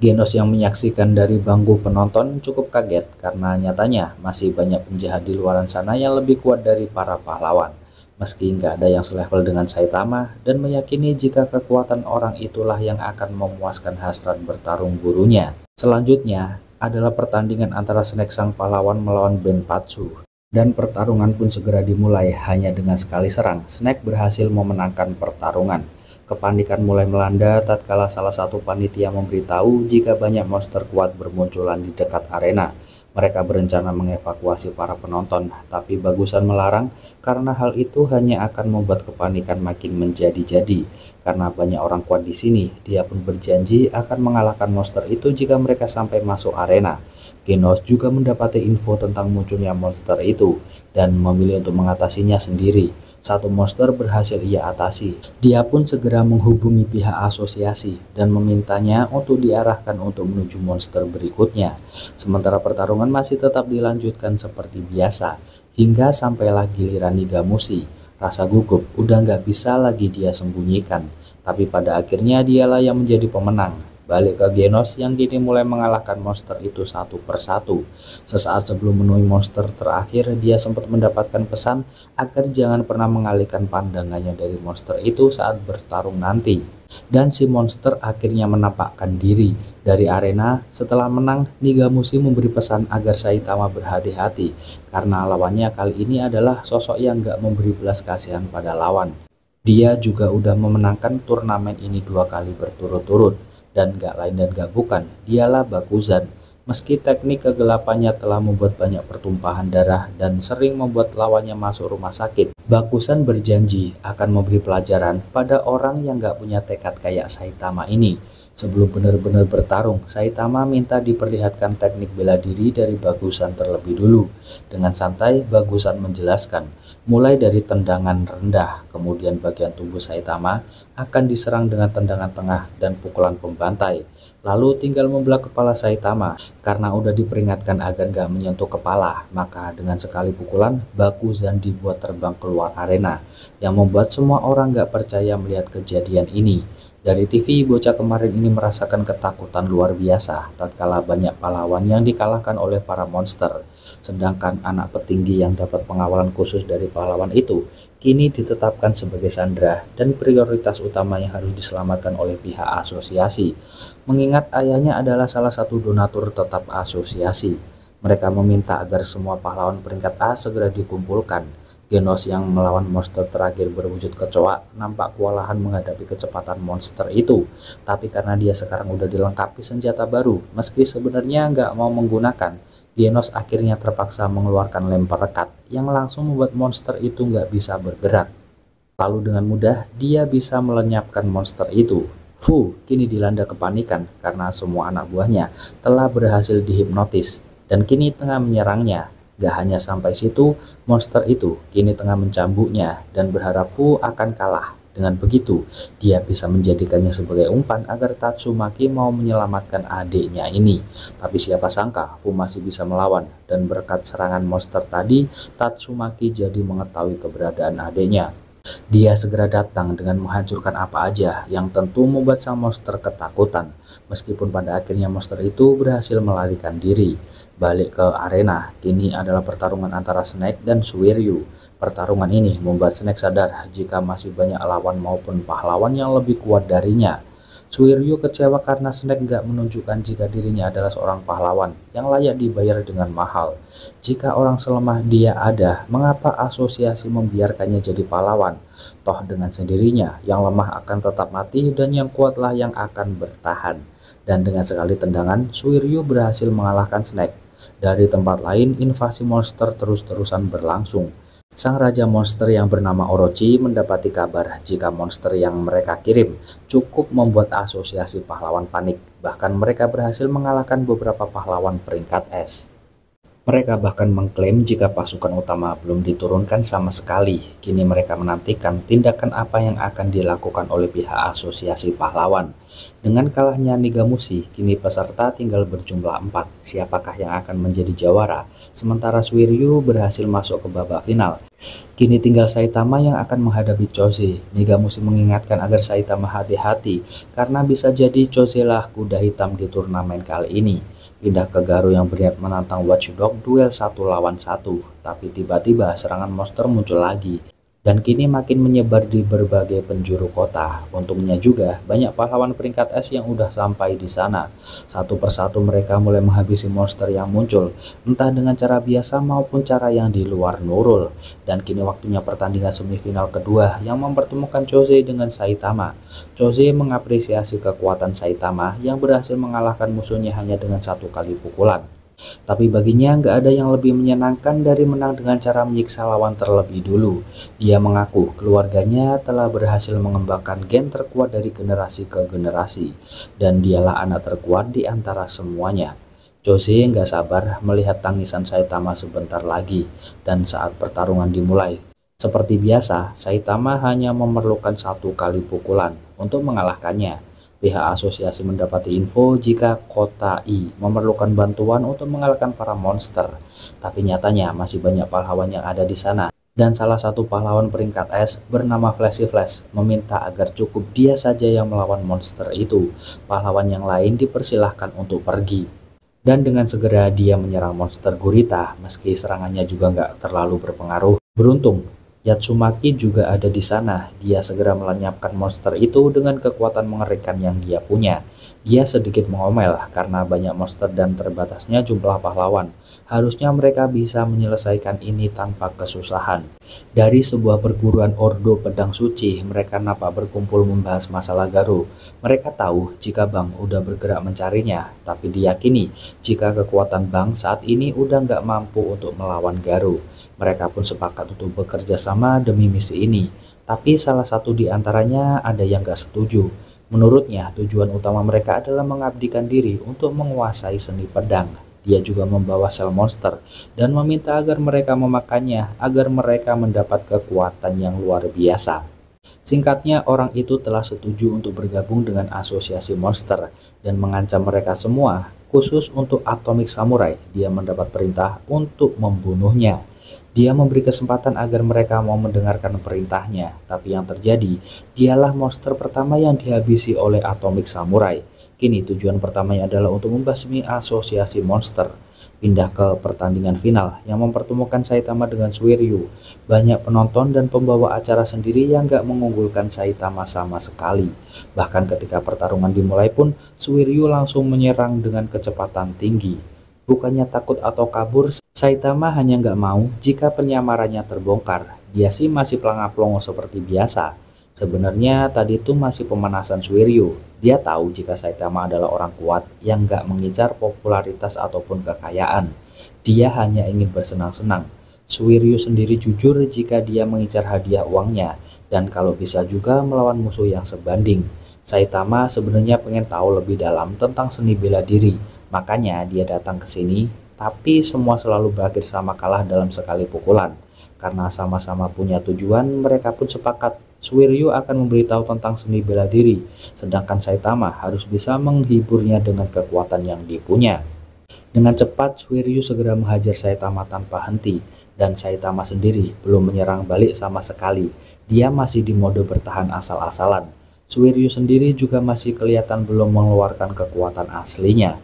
Genos yang menyaksikan dari bangku penonton cukup kaget karena nyatanya masih banyak penjahat di luar sana yang lebih kuat dari para pahlawan. Meski nggak ada yang selevel dengan Saitama dan meyakini jika kekuatan orang itulah yang akan memuaskan hasrat bertarung gurunya. Selanjutnya adalah pertandingan antara Snake sang pahlawan melawan Benpatsu. Dan pertarungan pun segera dimulai. Hanya dengan sekali serang, Snake berhasil memenangkan pertarungan. Kepanikan mulai melanda tatkala salah satu panitia memberitahu jika banyak monster kuat bermunculan di dekat arena. Mereka berencana mengevakuasi para penonton, tapi Bagusan melarang karena hal itu hanya akan membuat kepanikan makin menjadi-jadi. Karena banyak orang kuat di sini, dia pun berjanji akan mengalahkan monster itu jika mereka sampai masuk arena. Genos juga mendapati info tentang munculnya monster itu dan memilih untuk mengatasinya sendiri. Satu monster berhasil ia atasi. Dia pun segera menghubungi pihak asosiasi dan memintanya untuk diarahkan untuk menuju monster berikutnya. Sementara pertarungan masih tetap dilanjutkan seperti biasa, hingga sampailah giliran Nigamushi. Rasa gugup udah nggak bisa lagi dia sembunyikan, tapi pada akhirnya dialah yang menjadi pemenang. Balik ke Genos yang kini mulai mengalahkan monster itu satu persatu. Sesaat sebelum menemui monster terakhir, dia sempat mendapatkan pesan agar jangan pernah mengalihkan pandangannya dari monster itu saat bertarung nanti. Dan si monster akhirnya menampakkan diri dari arena. Setelah menang, Nigamushi memberi pesan agar Saitama berhati-hati karena lawannya kali ini adalah sosok yang gak memberi belas kasihan pada lawan. Dia juga udah memenangkan turnamen ini 2 kali berturut-turut. Dan gak lain dan gak bukan, dialah Bakusan. Meski teknik kegelapannya telah membuat banyak pertumpahan darah dan sering membuat lawannya masuk rumah sakit, Bakusan berjanji akan memberi pelajaran pada orang yang gak punya tekad kayak Saitama ini. Sebelum benar-benar bertarung, Saitama minta diperlihatkan teknik bela diri dari Bakusan terlebih dulu. Dengan santai, Bakusan menjelaskan, mulai dari tendangan rendah, kemudian bagian tubuh Saitama akan diserang dengan tendangan tengah dan pukulan pembantai. Lalu tinggal membelah kepala Saitama. Karena udah diperingatkan agar gak menyentuh kepala, maka dengan sekali pukulan, Bakusan dibuat terbang keluar arena, yang membuat semua orang gak percaya melihat kejadian ini. Dari TV, bocah kemarin ini merasakan ketakutan luar biasa tatkala banyak pahlawan yang dikalahkan oleh para monster. Sedangkan anak petinggi yang dapat pengawalan khusus dari pahlawan itu kini ditetapkan sebagai sandera dan prioritas utamanya harus diselamatkan oleh pihak asosiasi. Mengingat ayahnya adalah salah satu donatur tetap asosiasi, mereka meminta agar semua pahlawan peringkat A segera dikumpulkan. Genos yang melawan monster terakhir berwujud kecoa nampak kewalahan menghadapi kecepatan monster itu. Tapi karena dia sekarang udah dilengkapi senjata baru, meski sebenarnya nggak mau menggunakan, Genos akhirnya terpaksa mengeluarkan lem perekat yang langsung membuat monster itu nggak bisa bergerak. Lalu dengan mudah dia bisa melenyapkan monster itu. Fu kini dilanda kepanikan karena semua anak buahnya telah berhasil dihipnotis dan kini tengah menyerangnya. Gak hanya sampai situ, monster itu kini tengah mencambuknya dan berharap Fu akan kalah. Dengan begitu, dia bisa menjadikannya sebagai umpan agar Tatsumaki mau menyelamatkan adiknya ini. Tapi siapa sangka Fu masih bisa melawan, dan berkat serangan monster tadi, Tatsumaki jadi mengetahui keberadaan adiknya. Dia segera datang dengan menghancurkan apa aja yang tentu membuat sang monster ketakutan. Meskipun pada akhirnya monster itu berhasil melarikan diri. Balik ke arena, kini adalah pertarungan antara Snake dan Suiryu. Pertarungan ini membuat Snake sadar jika masih banyak lawan maupun pahlawan yang lebih kuat darinya. Suiryu kecewa karena Snake gak menunjukkan jika dirinya adalah seorang pahlawan yang layak dibayar dengan mahal. Jika orang selemah dia ada, mengapa asosiasi membiarkannya jadi pahlawan? Toh dengan sendirinya, yang lemah akan tetap mati dan yang kuatlah yang akan bertahan. Dan dengan sekali tendangan, Suiryu berhasil mengalahkan Snake. Dari tempat lain, invasi monster terus-terusan berlangsung. Sang raja monster yang bernama Orochi mendapati kabar jika monster yang mereka kirim cukup membuat asosiasi pahlawan panik. Bahkan mereka berhasil mengalahkan beberapa pahlawan peringkat S. Mereka bahkan mengklaim jika pasukan utama belum diturunkan sama sekali. Kini mereka menantikan tindakan apa yang akan dilakukan oleh pihak Asosiasi Pahlawan. Dengan kalahnya Nigamushi, kini peserta tinggal berjumlah 4. Siapakah yang akan menjadi jawara? Sementara Suiryu berhasil masuk ke babak final. Kini tinggal Saitama yang akan menghadapi Choze. Nigamushi mengingatkan agar Saitama hati-hati karena bisa jadi Choze lah kuda hitam di turnamen kali ini. Pindah ke Garou yang berniat menantang Watchdog duel 1 lawan 1, tapi tiba-tiba serangan monster muncul lagi dan kini makin menyebar di berbagai penjuru kota. Untungnya juga banyak pahlawan peringkat es yang udah sampai di sana. Satu persatu mereka mulai menghabisi monster yang muncul, entah dengan cara biasa maupun cara yang di luar Nurul. Dan kini waktunya pertandingan semifinal kedua yang mempertemukan Choze dengan Saitama. Choze mengapresiasi kekuatan Saitama yang berhasil mengalahkan musuhnya hanya dengan 1 kali pukulan. Tapi baginya nggak ada yang lebih menyenangkan dari menang dengan cara menyiksa lawan terlebih dulu. Dia mengaku keluarganya telah berhasil mengembangkan gen terkuat dari generasi ke generasi, dan dialah anak terkuat di antara semuanya. Choze nggak sabar melihat tangisan Saitama sebentar lagi, dan saat pertarungan dimulai, seperti biasa, Saitama hanya memerlukan 1 kali pukulan untuk mengalahkannya. Pihak asosiasi mendapati info jika kota I memerlukan bantuan untuk mengalahkan para monster, tapi nyatanya masih banyak pahlawan yang ada di sana. Dan salah satu pahlawan peringkat es bernama Flashy Flash meminta agar cukup dia saja yang melawan monster itu. Pahlawan yang lain dipersilahkan untuk pergi. Dan dengan segera dia menyerang monster gurita, meski serangannya juga nggak terlalu berpengaruh. Beruntung, Yatsumaki juga ada di sana. Dia segera melenyapkan monster itu dengan kekuatan mengerikan yang dia punya. Dia sedikit mengomel karena banyak monster dan terbatasnya jumlah pahlawan. Harusnya mereka bisa menyelesaikan ini tanpa kesusahan. Dari sebuah perguruan Ordo Pedang Suci, mereka nampak berkumpul membahas masalah Garou. Mereka tahu jika Bang udah bergerak mencarinya, tapi diyakini jika kekuatan Bang saat ini udah nggak mampu untuk melawan Garou. Mereka pun sepakat untuk bekerja sama demi misi ini, tapi salah satu di antaranya ada yang gak setuju. Menurutnya, tujuan utama mereka adalah mengabdikan diri untuk menguasai seni pedang. Dia juga membawa sel monster dan meminta agar mereka memakannya agar mereka mendapat kekuatan yang luar biasa. Singkatnya, orang itu telah setuju untuk bergabung dengan asosiasi monster dan mengancam mereka semua. Khusus untuk Atomic Samurai, dia mendapat perintah untuk membunuhnya. Dia memberi kesempatan agar mereka mau mendengarkan perintahnya, tapi yang terjadi, dialah monster pertama yang dihabisi oleh Atomic Samurai. Kini tujuan pertamanya adalah untuk membasmi asosiasi monster. Pindah ke pertandingan final yang mempertemukan Saitama dengan Suiryu. Banyak penonton dan pembawa acara sendiri yang gak mengunggulkan Saitama sama sekali. Bahkan ketika pertarungan dimulai pun, Suiryu langsung menyerang dengan kecepatan tinggi. Bukannya takut atau kabur, Saitama hanya nggak mau jika penyamarannya terbongkar. Dia sih masih pelangap-pelongo seperti biasa. Sebenarnya tadi itu masih pemanasan Suiryu. Dia tahu jika Saitama adalah orang kuat yang nggak mengincar popularitas ataupun kekayaan. Dia hanya ingin bersenang-senang. Suiryu sendiri jujur jika dia mengincar hadiah uangnya, dan kalau bisa juga melawan musuh yang sebanding. Saitama sebenarnya pengen tahu lebih dalam tentang seni bela diri. Makanya dia datang ke sini, tapi semua selalu berakhir sama kalah dalam sekali pukulan. Karena sama-sama punya tujuan, mereka pun sepakat Suiryu akan memberitahu tentang seni bela diri, sedangkan Saitama harus bisa menghiburnya dengan kekuatan yang dipunya. Dengan cepat, Suiryu segera menghajar Saitama tanpa henti, dan Saitama sendiri belum menyerang balik sama sekali. Dia masih di mode bertahan asal-asalan. Suiryu sendiri juga masih kelihatan belum mengeluarkan kekuatan aslinya.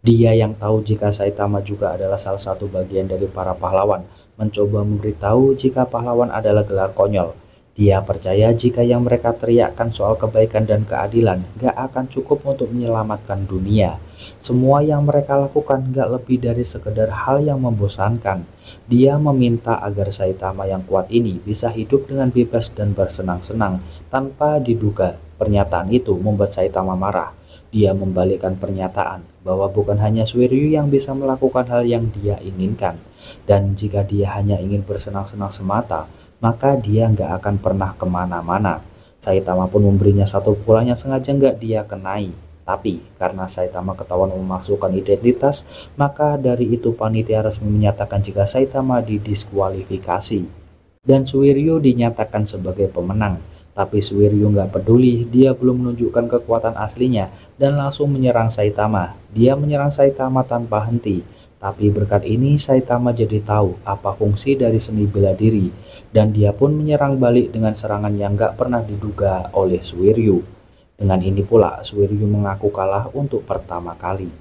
Dia yang tahu jika Saitama juga adalah salah satu bagian dari para pahlawan, mencoba memberitahu jika pahlawan adalah gelar konyol. Dia percaya jika yang mereka teriakkan soal kebaikan dan keadilan gak akan cukup untuk menyelamatkan dunia. Semua yang mereka lakukan gak lebih dari sekedar hal yang membosankan. Dia meminta agar Saitama yang kuat ini bisa hidup dengan bebas dan bersenang-senang tanpa diduga. Pernyataan itu membuat Saitama marah. Dia membalikkan pernyataan bahwa bukan hanya Suiryu yang bisa melakukan hal yang dia inginkan. Dan jika dia hanya ingin bersenang-senang semata, maka dia nggak akan pernah kemana-mana. Saitama pun memberinya 1 pukulan yang sengaja nggak dia kenai. Tapi karena Saitama ketahuan memasukkan identitas, maka dari itu panitia resmi menyatakan jika Saitama didiskualifikasi. Dan Suiryu dinyatakan sebagai pemenang. Tapi Suiryu nggak peduli, dia belum menunjukkan kekuatan aslinya dan langsung menyerang Saitama. Dia menyerang Saitama tanpa henti. Tapi berkat ini Saitama jadi tahu apa fungsi dari seni bela diri. Dan dia pun menyerang balik dengan serangan yang nggak pernah diduga oleh Suiryu. Dengan ini pula Suiryu mengaku kalah untuk pertama kali.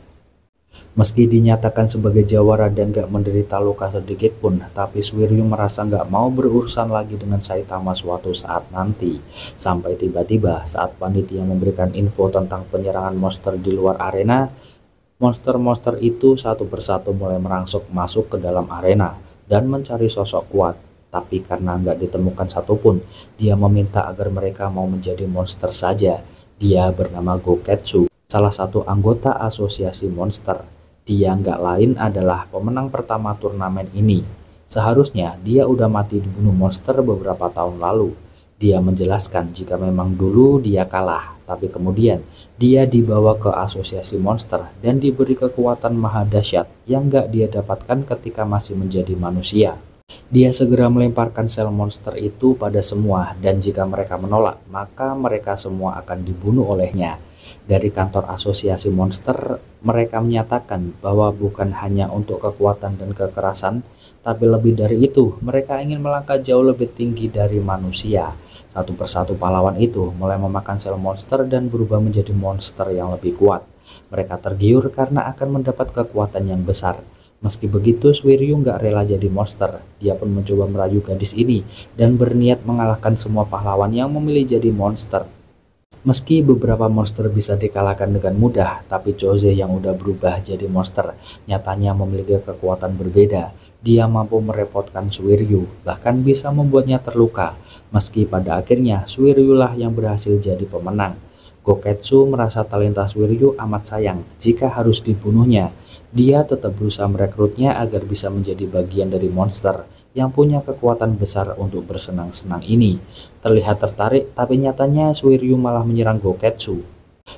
Meski dinyatakan sebagai jawara dan gak menderita luka sedikit pun, tapi Suiryu merasa gak mau berurusan lagi dengan Saitama suatu saat nanti. Sampai tiba-tiba saat panitia memberikan info tentang penyerangan monster di luar arena, monster-monster itu satu persatu mulai merangsek masuk ke dalam arena dan mencari sosok kuat. Tapi karena nggak ditemukan satupun, dia meminta agar mereka mau menjadi monster saja. Dia bernama Goketsu, salah satu anggota asosiasi monster. Dia nggak lain adalah pemenang pertama turnamen ini. Seharusnya dia udah mati dibunuh monster beberapa tahun lalu. Dia menjelaskan jika memang dulu dia kalah, tapi kemudian dia dibawa ke asosiasi monster dan diberi kekuatan maha dahsyat yang nggak dia dapatkan ketika masih menjadi manusia. Dia segera melemparkan sel monster itu pada semua, dan jika mereka menolak, maka mereka semua akan dibunuh olehnya. Dari kantor asosiasi monster, mereka menyatakan bahwa bukan hanya untuk kekuatan dan kekerasan, tapi lebih dari itu, mereka ingin melangkah jauh lebih tinggi dari manusia. Satu persatu pahlawan itu mulai memakan sel monster dan berubah menjadi monster yang lebih kuat. Mereka tergiur karena akan mendapat kekuatan yang besar. Meski begitu, Suiryu nggak rela jadi monster. Dia pun mencoba merayu gadis ini dan berniat mengalahkan semua pahlawan yang memilih jadi monster. Meski beberapa monster bisa dikalahkan dengan mudah, tapi Choze yang udah berubah jadi monster nyatanya memiliki kekuatan berbeda. Dia mampu merepotkan Suiryu, bahkan bisa membuatnya terluka. Meski pada akhirnya Suiryu lah yang berhasil jadi pemenang. Goketsu merasa talenta Suiryu amat sayang jika harus dibunuhnya. Dia tetap berusaha merekrutnya agar bisa menjadi bagian dari monster yang punya kekuatan besar untuk bersenang-senang ini. Terlihat tertarik, tapi nyatanya Suiryu malah menyerang Goketsu.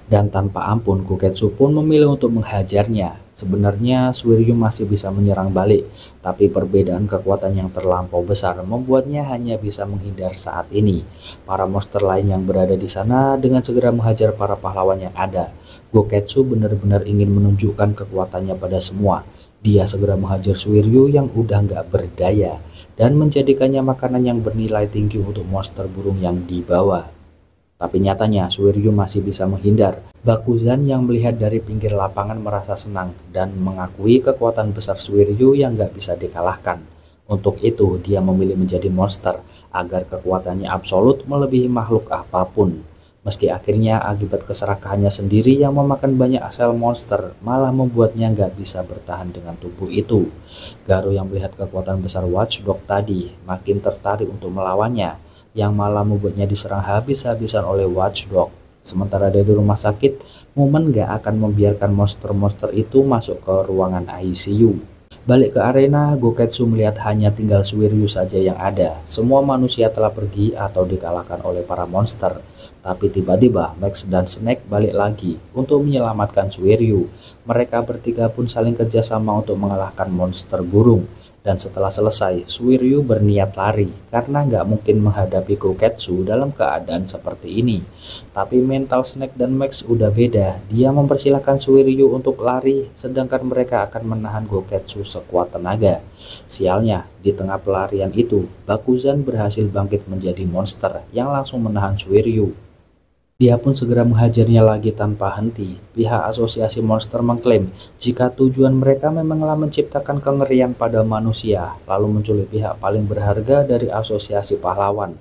Dan tanpa ampun, Goketsu pun memilih untuk menghajarnya. Sebenarnya Suiryu masih bisa menyerang balik, tapi perbedaan kekuatan yang terlampau besar membuatnya hanya bisa menghindar saat ini. Para monster lain yang berada di sana dengan segera menghajar para pahlawan yang ada. Goketsu benar-benar ingin menunjukkan kekuatannya pada semua. Dia segera menghajar Suiryu yang udah nggak berdaya dan menjadikannya makanan yang bernilai tinggi untuk monster burung yang dibawa. Tapi nyatanya Suiryu masih bisa menghindar. Bakuzan yang melihat dari pinggir lapangan merasa senang dan mengakui kekuatan besar Suiryu yang nggak bisa dikalahkan. Untuk itu dia memilih menjadi monster agar kekuatannya absolut melebihi makhluk apapun. Meski akhirnya akibat keserakahannya sendiri yang memakan banyak sel monster malah membuatnya nggak bisa bertahan dengan tubuh itu. Garu yang melihat kekuatan besar Watchdog tadi makin tertarik untuk melawannya, yang malah membuatnya diserang habis-habisan oleh Watchdog. Sementara dari rumah sakit, Momen nggak akan membiarkan monster-monster itu masuk ke ruangan ICU. Balik ke arena, Goketsu melihat hanya tinggal Suiryu saja yang ada. Semua manusia telah pergi atau dikalahkan oleh para monster. Tapi tiba-tiba Max dan Snake balik lagi untuk menyelamatkan Suiryu. Mereka bertiga pun saling kerjasama untuk mengalahkan monster burung. Dan setelah selesai, Suiryu berniat lari karena nggak mungkin menghadapi Goketsu dalam keadaan seperti ini. Tapi mental Snake dan Max udah beda. Dia mempersilahkan Suiryu untuk lari, sedangkan mereka akan menahan Goketsu sekuat tenaga. Sialnya, di tengah pelarian itu, Bakuzan berhasil bangkit menjadi monster yang langsung menahan Suiryu. Dia pun segera menghajarnya lagi tanpa henti. Pihak asosiasi monster mengklaim jika tujuan mereka memanglah menciptakan kengerian pada manusia, lalu menculik pihak paling berharga dari asosiasi pahlawan,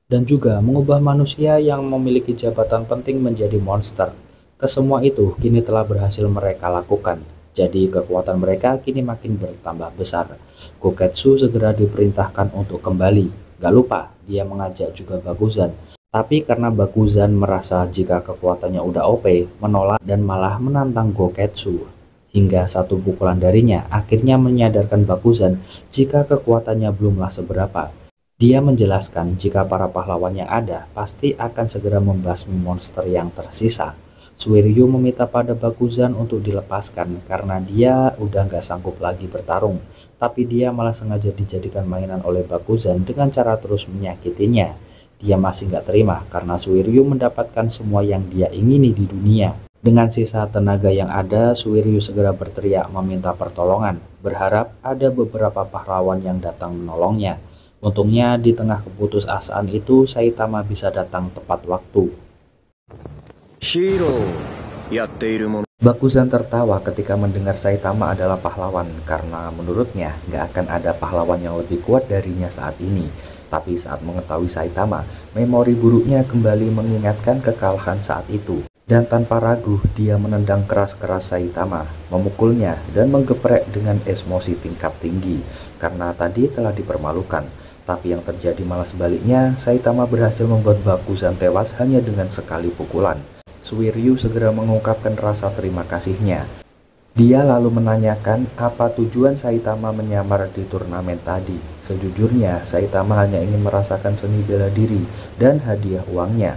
dan juga mengubah manusia yang memiliki jabatan penting menjadi monster. Kesemua itu kini telah berhasil mereka lakukan. Jadi kekuatan mereka kini makin bertambah besar. Goketsu segera diperintahkan untuk kembali. Gak lupa, dia mengajak juga Bakuzan. Tapi karena Bakuzan merasa jika kekuatannya udah OP, menolak dan malah menantang Goketsu. Hingga satu pukulan darinya akhirnya menyadarkan Bakuzan jika kekuatannya belumlah seberapa. Dia menjelaskan jika para pahlawan yang ada pasti akan segera membasmi monster yang tersisa. Suiryu meminta pada Bakuzan untuk dilepaskan karena dia udah nggak sanggup lagi bertarung. Tapi dia malah sengaja dijadikan mainan oleh Bakuzan dengan cara terus menyakitinya. Dia masih nggak terima karena Suiryu mendapatkan semua yang dia ingini di dunia. Dengan sisa tenaga yang ada, Suiryu segera berteriak meminta pertolongan, berharap ada beberapa pahlawan yang datang menolongnya. Untungnya di tengah keputusasaan itu, Saitama bisa datang tepat waktu. Bakuzan tertawa ketika mendengar Saitama adalah pahlawan karena menurutnya nggak akan ada pahlawan yang lebih kuat darinya saat ini. Tapi saat mengetahui Saitama, memori buruknya kembali mengingatkan kekalahan saat itu. Dan tanpa ragu, dia menendang keras-keras Saitama, memukulnya dan menggeprek dengan emosi tingkat tinggi karena tadi telah dipermalukan. Tapi yang terjadi malah sebaliknya, Saitama berhasil membuat Bakuzan tewas hanya dengan sekali pukulan. Suiryu segera mengungkapkan rasa terima kasihnya. Dia lalu menanyakan apa tujuan Saitama menyamar di turnamen tadi. Sejujurnya, Saitama hanya ingin merasakan seni bela diri dan hadiah uangnya.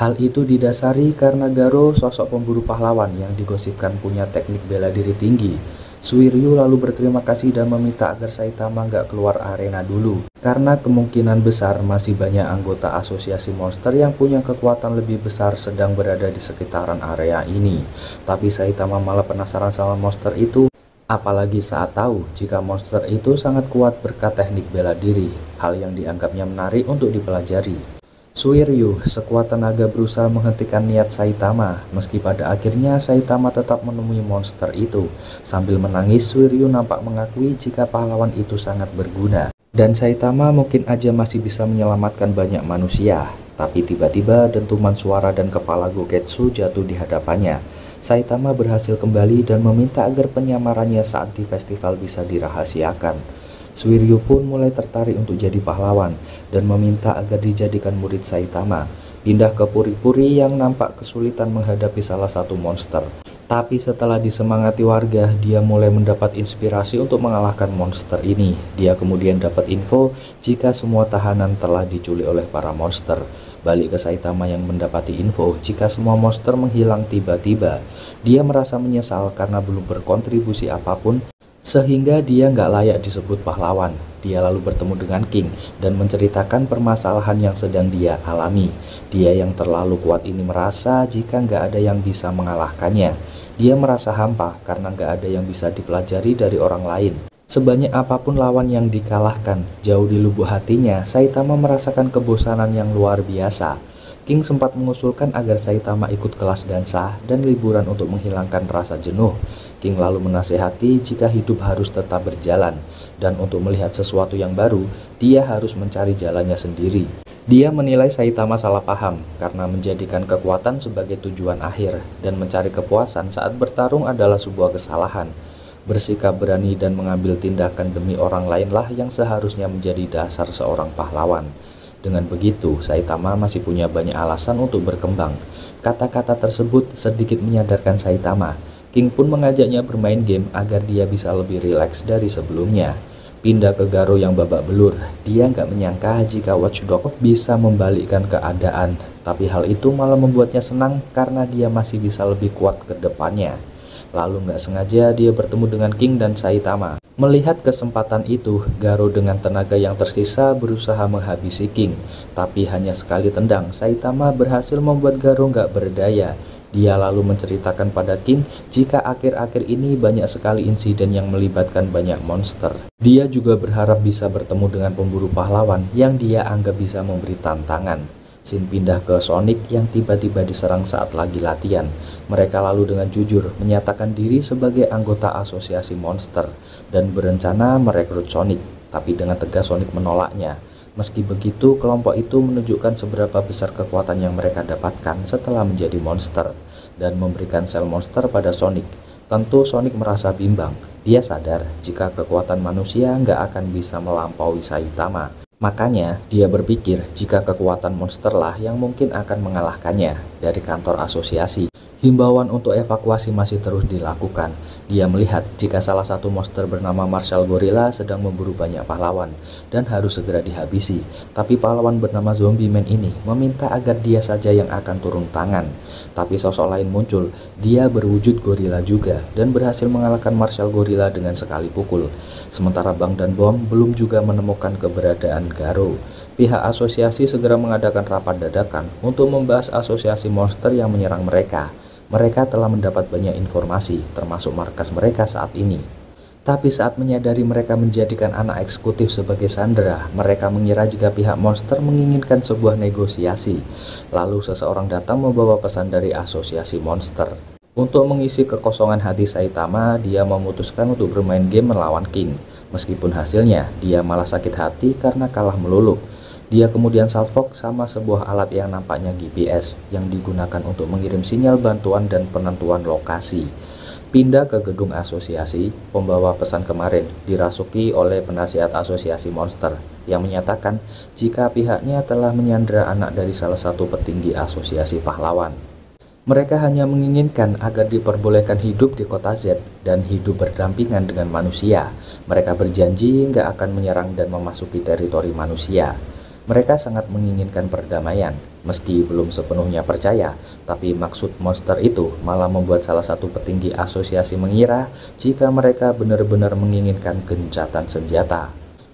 Hal itu didasari karena Garo, sosok pemburu pahlawan yang digosipkan punya teknik bela diri tinggi. Suiryu lalu berterima kasih dan meminta agar Saitama nggak keluar arena dulu, karena kemungkinan besar masih banyak anggota asosiasi monster yang punya kekuatan lebih besar sedang berada di sekitaran area ini. Tapi Saitama malah penasaran sama monster itu, apalagi saat tahu jika monster itu sangat kuat berkat teknik bela diri, hal yang dianggapnya menarik untuk dipelajari. Suiryu sekuat tenaga berusaha menghentikan niat Saitama, meski pada akhirnya Saitama tetap menemui monster itu. Sambil menangis, Suiryu nampak mengakui jika pahlawan itu sangat berguna. Dan Saitama mungkin aja masih bisa menyelamatkan banyak manusia. Tapi tiba-tiba dentuman suara dan kepala Gogetsu jatuh di hadapannya. Saitama berhasil kembali dan meminta agar penyamarannya saat di festival bisa dirahasiakan. Suiryu pun mulai tertarik untuk jadi pahlawan dan meminta agar dijadikan murid Saitama. Pindah ke puri-puri yang nampak kesulitan menghadapi salah satu monster. Tapi setelah disemangati warga, dia mulai mendapat inspirasi untuk mengalahkan monster ini. Dia kemudian dapat info jika semua tahanan telah diculik oleh para monster. Balik ke Saitama yang mendapati info jika semua monster menghilang tiba-tiba. Dia merasa menyesal karena belum berkontribusi apapun, sehingga dia nggak layak disebut pahlawan. Dia lalu bertemu dengan King dan menceritakan permasalahan yang sedang dia alami. Dia yang terlalu kuat ini merasa jika nggak ada yang bisa mengalahkannya. Dia merasa hampa karena nggak ada yang bisa dipelajari dari orang lain. Sebanyak apapun lawan yang dikalahkan, jauh di lubuk hatinya, Saitama merasakan kebosanan yang luar biasa. King sempat mengusulkan agar Saitama ikut kelas dansa dan liburan untuk menghilangkan rasa jenuh. King lalu menasehati jika hidup harus tetap berjalan, dan untuk melihat sesuatu yang baru, dia harus mencari jalannya sendiri. Dia menilai Saitama salah paham karena menjadikan kekuatan sebagai tujuan akhir, dan mencari kepuasan saat bertarung adalah sebuah kesalahan. Bersikap berani dan mengambil tindakan demi orang lainlah yang seharusnya menjadi dasar seorang pahlawan. Dengan begitu, Saitama masih punya banyak alasan untuk berkembang. Kata-kata tersebut sedikit menyadarkan Saitama. King pun mengajaknya bermain game agar dia bisa lebih rileks dari sebelumnya. Pindah ke Garo yang babak belur, dia nggak menyangka jika Watchdog bisa membalikkan keadaan. Tapi hal itu malah membuatnya senang karena dia masih bisa lebih kuat ke depannya. Lalu nggak sengaja dia bertemu dengan King dan Saitama. Melihat kesempatan itu, Garo dengan tenaga yang tersisa berusaha menghabisi King. Tapi hanya sekali tendang, Saitama berhasil membuat Garo nggak berdaya. Dia lalu menceritakan pada King jika akhir-akhir ini banyak sekali insiden yang melibatkan banyak monster. Dia juga berharap bisa bertemu dengan pemburu pahlawan yang dia anggap bisa memberi tantangan. Scene pindah ke Sonic yang tiba-tiba diserang saat lagi latihan. Mereka lalu dengan jujur menyatakan diri sebagai anggota asosiasi monster dan berencana merekrut Sonic. Tapi dengan tegas Sonic menolaknya. Meski begitu, kelompok itu menunjukkan seberapa besar kekuatan yang mereka dapatkan setelah menjadi monster dan memberikan sel monster pada Sonic. Tentu Sonic merasa bimbang. Dia sadar jika kekuatan manusia nggak akan bisa melampaui Saitama. Makanya dia berpikir jika kekuatan monster lah yang mungkin akan mengalahkannya. Dari kantor asosiasi, himbauan untuk evakuasi masih terus dilakukan. Dia melihat jika salah satu monster bernama Marshall Gorilla sedang memburu banyak pahlawan dan harus segera dihabisi. Tapi pahlawan bernama Zombie Man ini meminta agar dia saja yang akan turun tangan. Tapi sosok lain muncul, dia berwujud gorila juga dan berhasil mengalahkan Marshall Gorilla dengan sekali pukul. Sementara Bang dan Bom belum juga menemukan keberadaan Garo. Pihak asosiasi segera mengadakan rapat dadakan untuk membahas asosiasi monster yang menyerang mereka. Mereka telah mendapat banyak informasi, termasuk markas mereka saat ini. Tapi saat menyadari mereka menjadikan anak eksekutif sebagai sandera, mereka mengira jika pihak monster menginginkan sebuah negosiasi. Lalu seseorang datang membawa pesan dari asosiasi monster. Untuk mengisi kekosongan hati Saitama, dia memutuskan untuk bermain game melawan King. Meskipun hasilnya, dia malah sakit hati karena kalah melulu. Dia kemudian salfok sama sebuah alat yang nampaknya GPS yang digunakan untuk mengirim sinyal bantuan dan penentuan lokasi. Pindah ke gedung asosiasi, pembawa pesan kemarin dirasuki oleh penasihat asosiasi monster yang menyatakan jika pihaknya telah menyandera anak dari salah satu petinggi asosiasi pahlawan. Mereka hanya menginginkan agar diperbolehkan hidup di kota Z dan hidup berdampingan dengan manusia. Mereka berjanji nggak akan menyerang dan memasuki teritori manusia. Mereka sangat menginginkan perdamaian, meski belum sepenuhnya percaya, tapi maksud monster itu malah membuat salah satu petinggi asosiasi mengira jika mereka benar-benar menginginkan gencatan senjata.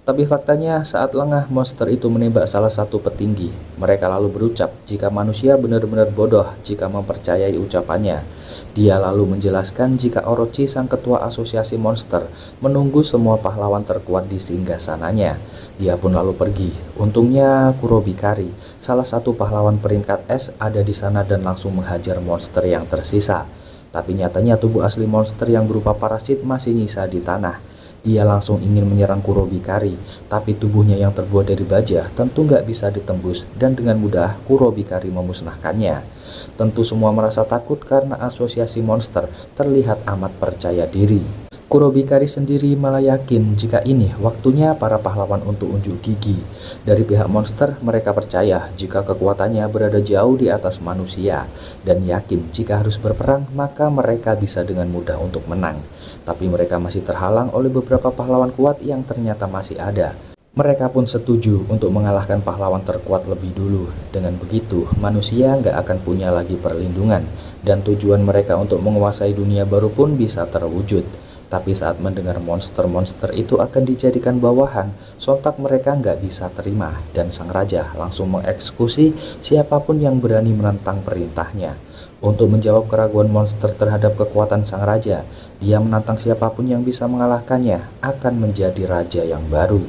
Tapi faktanya saat lengah monster itu menembak salah satu petinggi. Mereka lalu berucap jika manusia benar-benar bodoh jika mempercayai ucapannya. Dia lalu menjelaskan jika Orochi sang ketua asosiasi monster menunggu semua pahlawan terkuat di singgasananya. Dia pun lalu pergi. Untungnya Kurobikari, salah satu pahlawan peringkat S ada di sana dan langsung menghajar monster yang tersisa. Tapi nyatanya tubuh asli monster yang berupa parasit masih nyisa di tanah. Dia langsung ingin menyerang Kurobikari, tapi tubuhnya yang terbuat dari baja tentu nggak bisa ditembus dan dengan mudah Kurobikari memusnahkannya. Tentu semua merasa takut karena asosiasi monster terlihat amat percaya diri. Kurobikari sendiri malah yakin jika ini waktunya para pahlawan untuk unjuk gigi. Dari pihak monster, mereka percaya jika kekuatannya berada jauh di atas manusia dan yakin jika harus berperang maka mereka bisa dengan mudah untuk menang. Tapi mereka masih terhalang oleh beberapa pahlawan kuat yang ternyata masih ada. Mereka pun setuju untuk mengalahkan pahlawan terkuat lebih dulu. Dengan begitu, manusia nggak akan punya lagi perlindungan dan tujuan mereka untuk menguasai dunia baru pun bisa terwujud. Tapi saat mendengar monster-monster itu akan dijadikan bawahan, sontak mereka nggak bisa terima dan sang raja langsung mengeksekusi siapapun yang berani menentang perintahnya. Untuk menjawab keraguan monster terhadap kekuatan sang raja, dia menantang siapapun yang bisa mengalahkannya akan menjadi raja yang baru.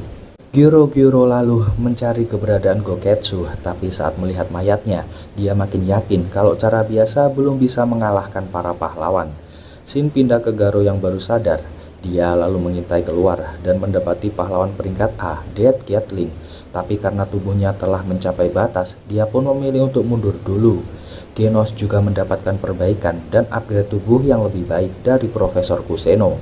Gyuro lalu mencari keberadaan Goketsu, tapi saat melihat mayatnya, dia makin yakin kalau cara biasa belum bisa mengalahkan para pahlawan. Shin pindah ke Garo yang baru sadar. Dia lalu mengintai keluar dan mendapati pahlawan peringkat A, Dead Gatling. Tapi karena tubuhnya telah mencapai batas, dia pun memilih untuk mundur dulu. Genos juga mendapatkan perbaikan dan upgrade tubuh yang lebih baik dari Profesor Kuseno.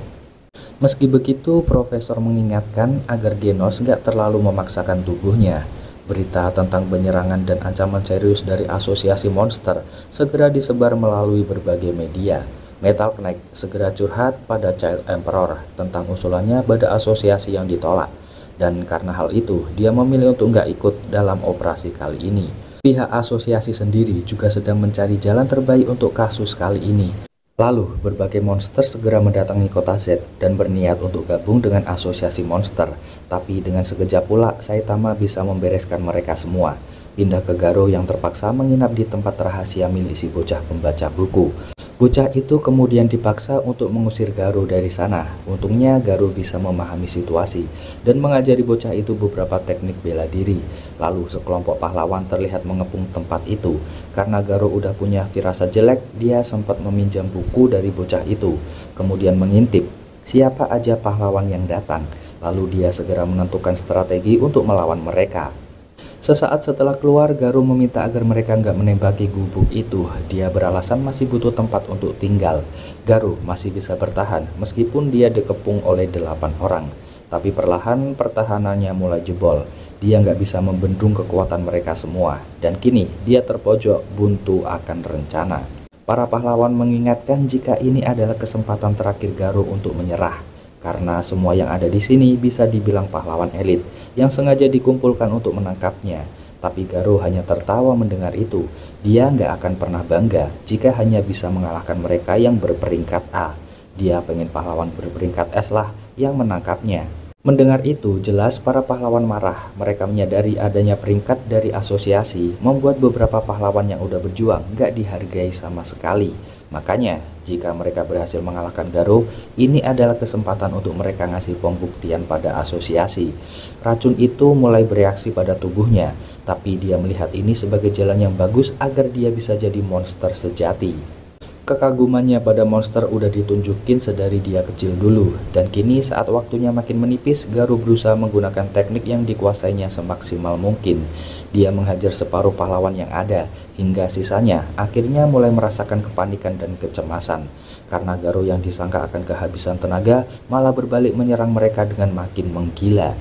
Meski begitu, Profesor mengingatkan agar Genos nggak terlalu memaksakan tubuhnya. Berita tentang penyerangan dan ancaman serius dari asosiasi monster segera disebar melalui berbagai media. Metal Knight segera curhat pada Child Emperor tentang usulannya pada asosiasi yang ditolak. Dan karena hal itu, dia memilih untuk nggak ikut dalam operasi kali ini. Pihak asosiasi sendiri juga sedang mencari jalan terbaik untuk kasus kali ini. Lalu, berbagai monster segera mendatangi kota Z dan berniat untuk gabung dengan asosiasi monster. Tapi dengan sekejap pula, Saitama bisa membereskan mereka semua. Pindah ke Garo yang terpaksa menginap di tempat rahasia milik si bocah pembaca buku. Bocah itu kemudian dipaksa untuk mengusir Garo dari sana. Untungnya Garo bisa memahami situasi dan mengajari bocah itu beberapa teknik bela diri. Lalu sekelompok pahlawan terlihat mengepung tempat itu. Karena Garo udah punya firasat jelek, dia sempat meminjam buku dari bocah itu. Kemudian mengintip siapa aja pahlawan yang datang. Lalu dia segera menentukan strategi untuk melawan mereka. Sesaat setelah keluar, Garo meminta agar mereka nggak menembaki gubuk itu. Dia beralasan masih butuh tempat untuk tinggal. Garo masih bisa bertahan meskipun dia dikepung oleh 8 orang. Tapi perlahan pertahanannya mulai jebol. Dia nggak bisa membendung kekuatan mereka semua. Dan kini dia terpojok buntu akan rencana. Para pahlawan mengingatkan jika ini adalah kesempatan terakhir Garo untuk menyerah, karena semua yang ada di sini bisa dibilang pahlawan elit yang sengaja dikumpulkan untuk menangkapnya. Tapi Garo hanya tertawa mendengar itu. Dia nggak akan pernah bangga jika hanya bisa mengalahkan mereka yang berperingkat A. Dia pengen pahlawan berperingkat S lah yang menangkapnya. Mendengar itu, jelas para pahlawan marah. Mereka menyadari adanya peringkat dari asosiasi membuat beberapa pahlawan yang udah berjuang nggak dihargai sama sekali. Makanya, jika mereka berhasil mengalahkan Garo, ini adalah kesempatan untuk mereka ngasih pembuktian pada asosiasi. Racun itu mulai bereaksi pada tubuhnya, tapi dia melihat ini sebagai jalan yang bagus agar dia bisa jadi monster sejati. Kekagumannya pada monster udah ditunjukin sedari dia kecil dulu, dan kini saat waktunya makin menipis, Garo berusaha menggunakan teknik yang dikuasainya semaksimal mungkin. Dia menghajar separuh pahlawan yang ada, hingga sisanya akhirnya mulai merasakan kepanikan dan kecemasan. Karena Garo yang disangka akan kehabisan tenaga, malah berbalik menyerang mereka dengan makin menggila.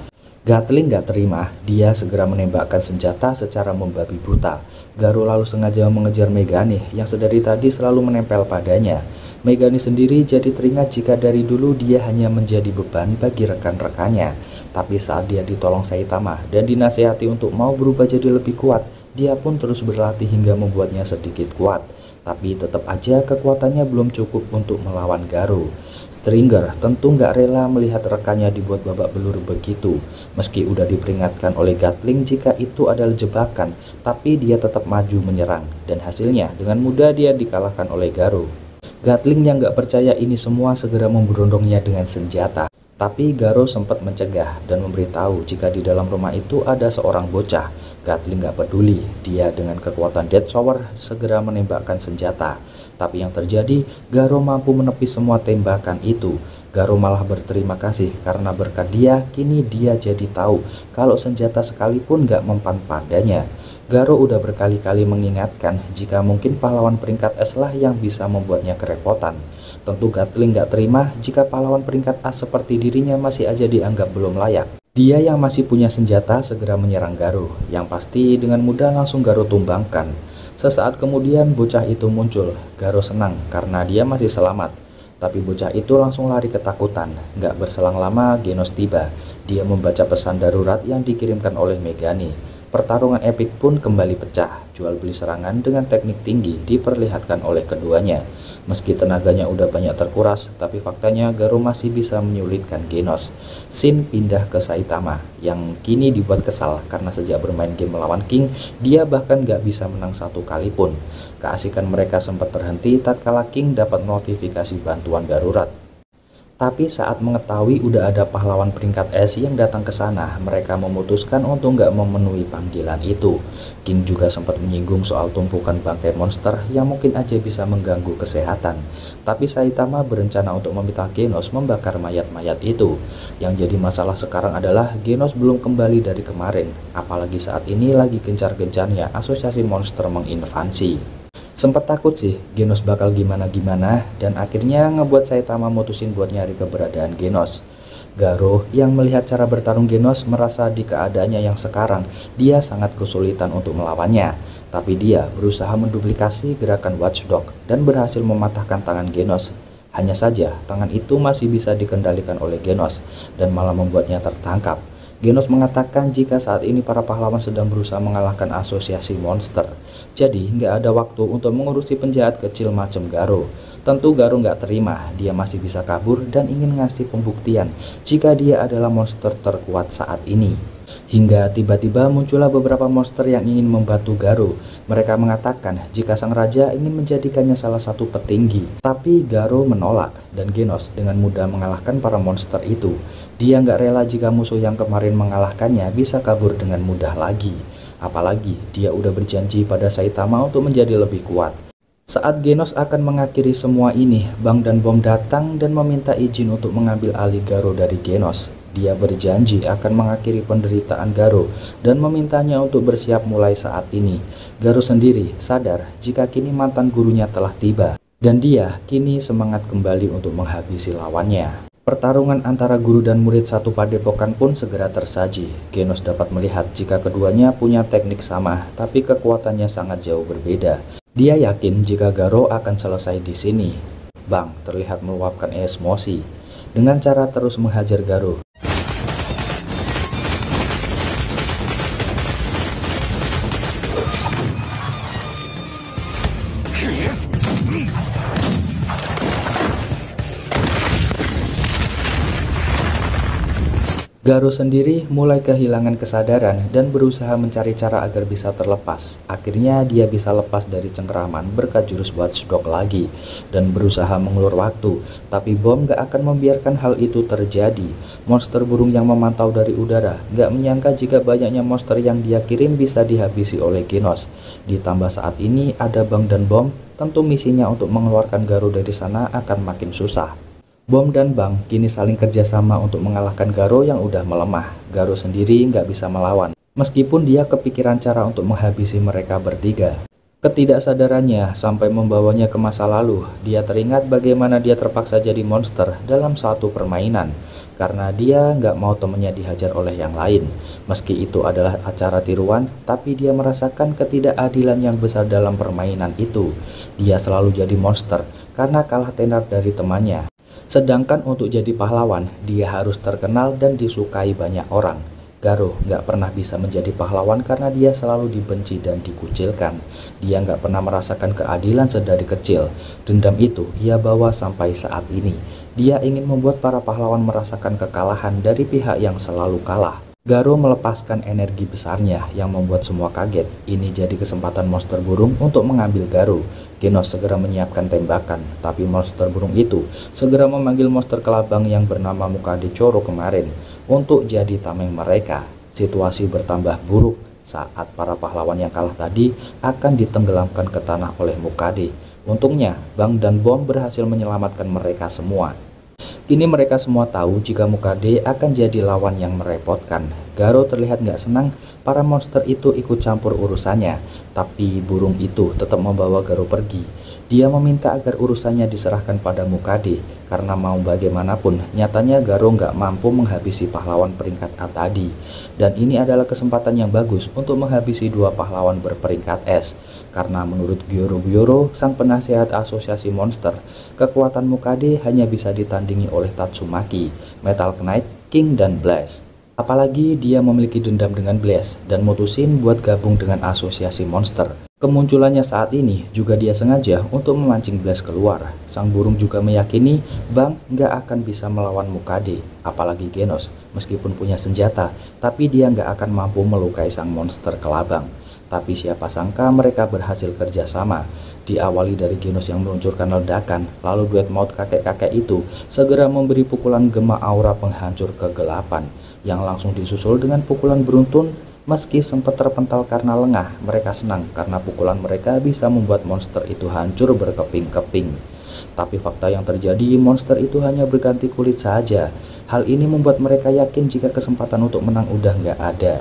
Gatling gak terima, dia segera menembakkan senjata secara membabi buta. Garo lalu sengaja mengejar Megane yang sedari tadi selalu menempel padanya. Megane sendiri jadi teringat jika dari dulu dia hanya menjadi beban bagi rekan-rekannya. Tapi saat dia ditolong Saitama dan dinasihati untuk mau berubah jadi lebih kuat, dia pun terus berlatih hingga membuatnya sedikit kuat. Tapi tetap aja kekuatannya belum cukup untuk melawan Garo. Stringer tentu nggak rela melihat rekannya dibuat babak belur begitu. Meski udah diperingatkan oleh Gatling jika itu adalah jebakan, tapi dia tetap maju menyerang. Dan hasilnya dengan mudah dia dikalahkan oleh Garo. Gatling yang nggak percaya ini semua segera memberondongnya dengan senjata. Tapi Garo sempat mencegah dan memberitahu jika di dalam rumah itu ada seorang bocah. Gatling nggak peduli, dia dengan kekuatan Death Shower segera menembakkan senjata. Tapi yang terjadi, Garo mampu menepis semua tembakan itu. Garo malah berterima kasih karena berkat dia, kini dia jadi tahu kalau senjata sekalipun gak mempan padanya. Garo udah berkali-kali mengingatkan jika mungkin pahlawan peringkat S lah yang bisa membuatnya kerepotan. Tentu Gatling gak terima jika pahlawan peringkat A seperti dirinya masih aja dianggap belum layak. Dia yang masih punya senjata segera menyerang Garo, yang pasti dengan mudah langsung Garo tumbangkan. Sesaat kemudian bocah itu muncul. Garo senang karena dia masih selamat. Tapi bocah itu langsung lari ketakutan. Gak berselang lama Genos tiba. Dia membaca pesan darurat yang dikirimkan oleh Megane. Pertarungan epik pun kembali pecah. Jual beli serangan dengan teknik tinggi diperlihatkan oleh keduanya. Meski tenaganya udah banyak terkuras, tapi faktanya Garo masih bisa menyulitkan Genos. Shin pindah ke Saitama, yang kini dibuat kesal karena sejak bermain game melawan King, dia bahkan gak bisa menang satu kali pun. Keasikan mereka sempat terhenti tatkala King dapat notifikasi bantuan darurat. Tapi saat mengetahui udah ada pahlawan peringkat S yang datang ke sana, mereka memutuskan untuk nggak memenuhi panggilan itu. King juga sempat menyinggung soal tumpukan bangkai monster yang mungkin aja bisa mengganggu kesehatan. Tapi Saitama berencana untuk meminta Genos membakar mayat-mayat itu. Yang jadi masalah sekarang adalah Genos belum kembali dari kemarin, apalagi saat ini lagi gencar-gencarnya asosiasi monster menginvasi. Sempat takut sih Genos bakal gimana-gimana, dan akhirnya ngebuat Saitama mutusin buat nyari keberadaan Genos. Garo yang melihat cara bertarung Genos merasa di keadaannya yang sekarang dia sangat kesulitan untuk melawannya. Tapi dia berusaha menduplikasi gerakan Watchdog dan berhasil mematahkan tangan Genos. Hanya saja tangan itu masih bisa dikendalikan oleh Genos dan malah membuatnya tertangkap. Genos mengatakan jika saat ini para pahlawan sedang berusaha mengalahkan asosiasi monster. Jadi nggak ada waktu untuk mengurusi penjahat kecil macam Garo. Tentu Garo nggak terima, dia masih bisa kabur dan ingin ngasih pembuktian jika dia adalah monster terkuat saat ini. Hingga tiba-tiba muncullah beberapa monster yang ingin membantu Garo. Mereka mengatakan jika sang raja ingin menjadikannya salah satu petinggi. Tapi Garo menolak dan Genos dengan mudah mengalahkan para monster itu. Dia nggak rela jika musuh yang kemarin mengalahkannya bisa kabur dengan mudah lagi. Apalagi dia udah berjanji pada Saitama untuk menjadi lebih kuat. Saat Genos akan mengakhiri semua ini, Bang dan Bom datang dan meminta izin untuk mengambil alih Garo dari Genos. Dia berjanji akan mengakhiri penderitaan Garo dan memintanya untuk bersiap mulai saat ini. Garo sendiri sadar jika kini mantan gurunya telah tiba dan dia kini semangat kembali untuk menghabisi lawannya. Pertarungan antara guru dan murid satu padepokan pun segera tersaji. Genos dapat melihat jika keduanya punya teknik sama, tapi kekuatannya sangat jauh berbeda. Dia yakin jika Garo akan selesai di sini. Bang terlihat meluapkan emosi dengan cara terus menghajar Garo. Garo sendiri mulai kehilangan kesadaran dan berusaha mencari cara agar bisa terlepas. Akhirnya dia bisa lepas dari cengkeraman berkat jurus Watchdog lagi dan berusaha mengulur waktu. Tapi bom gak akan membiarkan hal itu terjadi. Monster burung yang memantau dari udara gak menyangka jika banyaknya monster yang dia kirim bisa dihabisi oleh Genos. Ditambah saat ini ada Bang dan Bom, tentu misinya untuk mengeluarkan Garo dari sana akan makin susah. Bom dan Bang kini saling kerjasama untuk mengalahkan Garo yang udah melemah. Garo sendiri nggak bisa melawan, meskipun dia kepikiran cara untuk menghabisi mereka bertiga. Ketidaksadarannya sampai membawanya ke masa lalu. Dia teringat bagaimana dia terpaksa jadi monster dalam satu permainan, karena dia nggak mau temennya dihajar oleh yang lain. Meski itu adalah acara tiruan, tapi dia merasakan ketidakadilan yang besar dalam permainan itu. Dia selalu jadi monster karena kalah tenar dari temannya. Sedangkan untuk jadi pahlawan, dia harus terkenal dan disukai banyak orang. Garo nggak pernah bisa menjadi pahlawan karena dia selalu dibenci dan dikucilkan. Dia nggak pernah merasakan keadilan sedari kecil. Dendam itu ia bawa sampai saat ini. Dia ingin membuat para pahlawan merasakan kekalahan dari pihak yang selalu kalah. Garo melepaskan energi besarnya yang membuat semua kaget. Ini jadi kesempatan monster burung untuk mengambil Garo. Genos segera menyiapkan tembakan, tapi monster burung itu segera memanggil monster kelabang yang bernama Mukade Choro kemarin untuk jadi tameng mereka. Situasi bertambah buruk saat para pahlawan yang kalah tadi akan ditenggelamkan ke tanah oleh Mukade. Untungnya, Bang dan Bom berhasil menyelamatkan mereka semua. Kini mereka semua tahu jika Mukade akan jadi lawan yang merepotkan. Garo terlihat nggak senang para monster itu ikut campur urusannya, tapi burung itu tetap membawa Garo pergi. Dia meminta agar urusannya diserahkan pada Mukade, karena mau bagaimanapun nyatanya Garo nggak mampu menghabisi pahlawan peringkat A tadi. Dan ini adalah kesempatan yang bagus untuk menghabisi dua pahlawan berperingkat S. Karena menurut Gyoro, sang penasehat asosiasi monster, kekuatan Mukade hanya bisa ditandingi oleh Tatsumaki, Metal Knight, King, dan Blaze. Apalagi dia memiliki dendam dengan Blaze dan mutusin buat gabung dengan asosiasi monster. Kemunculannya saat ini juga dia sengaja untuk memancing Blaze keluar. Sang burung juga meyakini Bang nggak akan bisa melawan Mukade, apalagi Genos. Meskipun punya senjata, tapi dia nggak akan mampu melukai sang monster kelabang. Tapi siapa sangka mereka berhasil kerjasama. Diawali dari Genos yang meluncurkan ledakan, lalu duet maut kakek-kakek itu segera memberi pukulan gema aura penghancur kegelapan, yang langsung disusul dengan pukulan beruntun. Meski sempat terpental karena lengah, mereka senang karena pukulan mereka bisa membuat monster itu hancur berkeping-keping. Tapi fakta yang terjadi, monster itu hanya berganti kulit saja. Hal ini membuat mereka yakin jika kesempatan untuk menang udah nggak ada.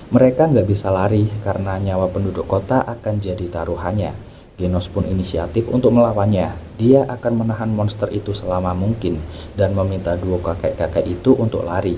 Mereka nggak bisa lari karena nyawa penduduk kota akan jadi taruhannya. Genos pun inisiatif untuk melawannya. Dia akan menahan monster itu selama mungkin dan meminta dua kakek-kakek itu untuk lari.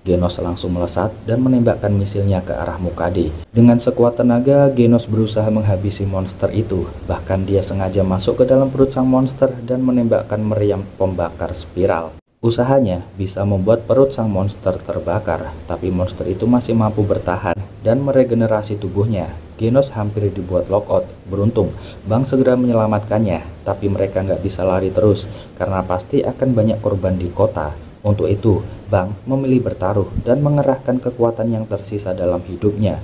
Genos langsung melesat dan menembakkan misilnya ke arah Mukade. Dengan sekuat tenaga, Genos berusaha menghabisi monster itu. Bahkan dia sengaja masuk ke dalam perut sang monster dan menembakkan meriam pembakar spiral. Usahanya bisa membuat perut sang monster terbakar, tapi monster itu masih mampu bertahan dan meregenerasi tubuhnya. Genos hampir dibuat lockout. Beruntung, Bang segera menyelamatkannya, tapi mereka nggak bisa lari terus karena pasti akan banyak korban di kota. Untuk itu, Bang memilih bertaruh dan mengerahkan kekuatan yang tersisa dalam hidupnya.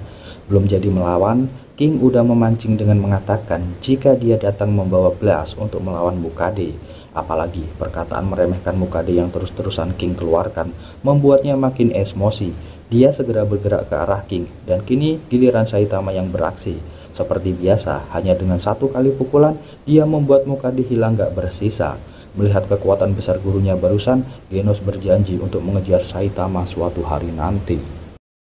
Belum jadi melawan, King udah memancing dengan mengatakan jika dia datang membawa Blast untuk melawan Mukade. Apalagi perkataan meremehkan Mukade yang terus-terusan King keluarkan membuatnya makin emosi. Dia segera bergerak ke arah King dan kini giliran Saitama yang beraksi. Seperti biasa, hanya dengan satu kali pukulan, dia membuat Mukade hilang gak bersisa. Melihat kekuatan besar gurunya barusan, Genos berjanji untuk mengejar Saitama suatu hari nanti.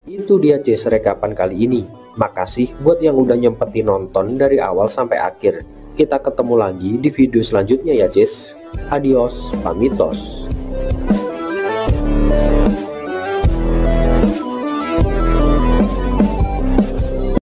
Itu dia Cis rekapan kali ini. Makasih buat yang udah nyempetin nonton dari awal sampai akhir. Kita ketemu lagi di video selanjutnya ya Cis. Adios, pamitos.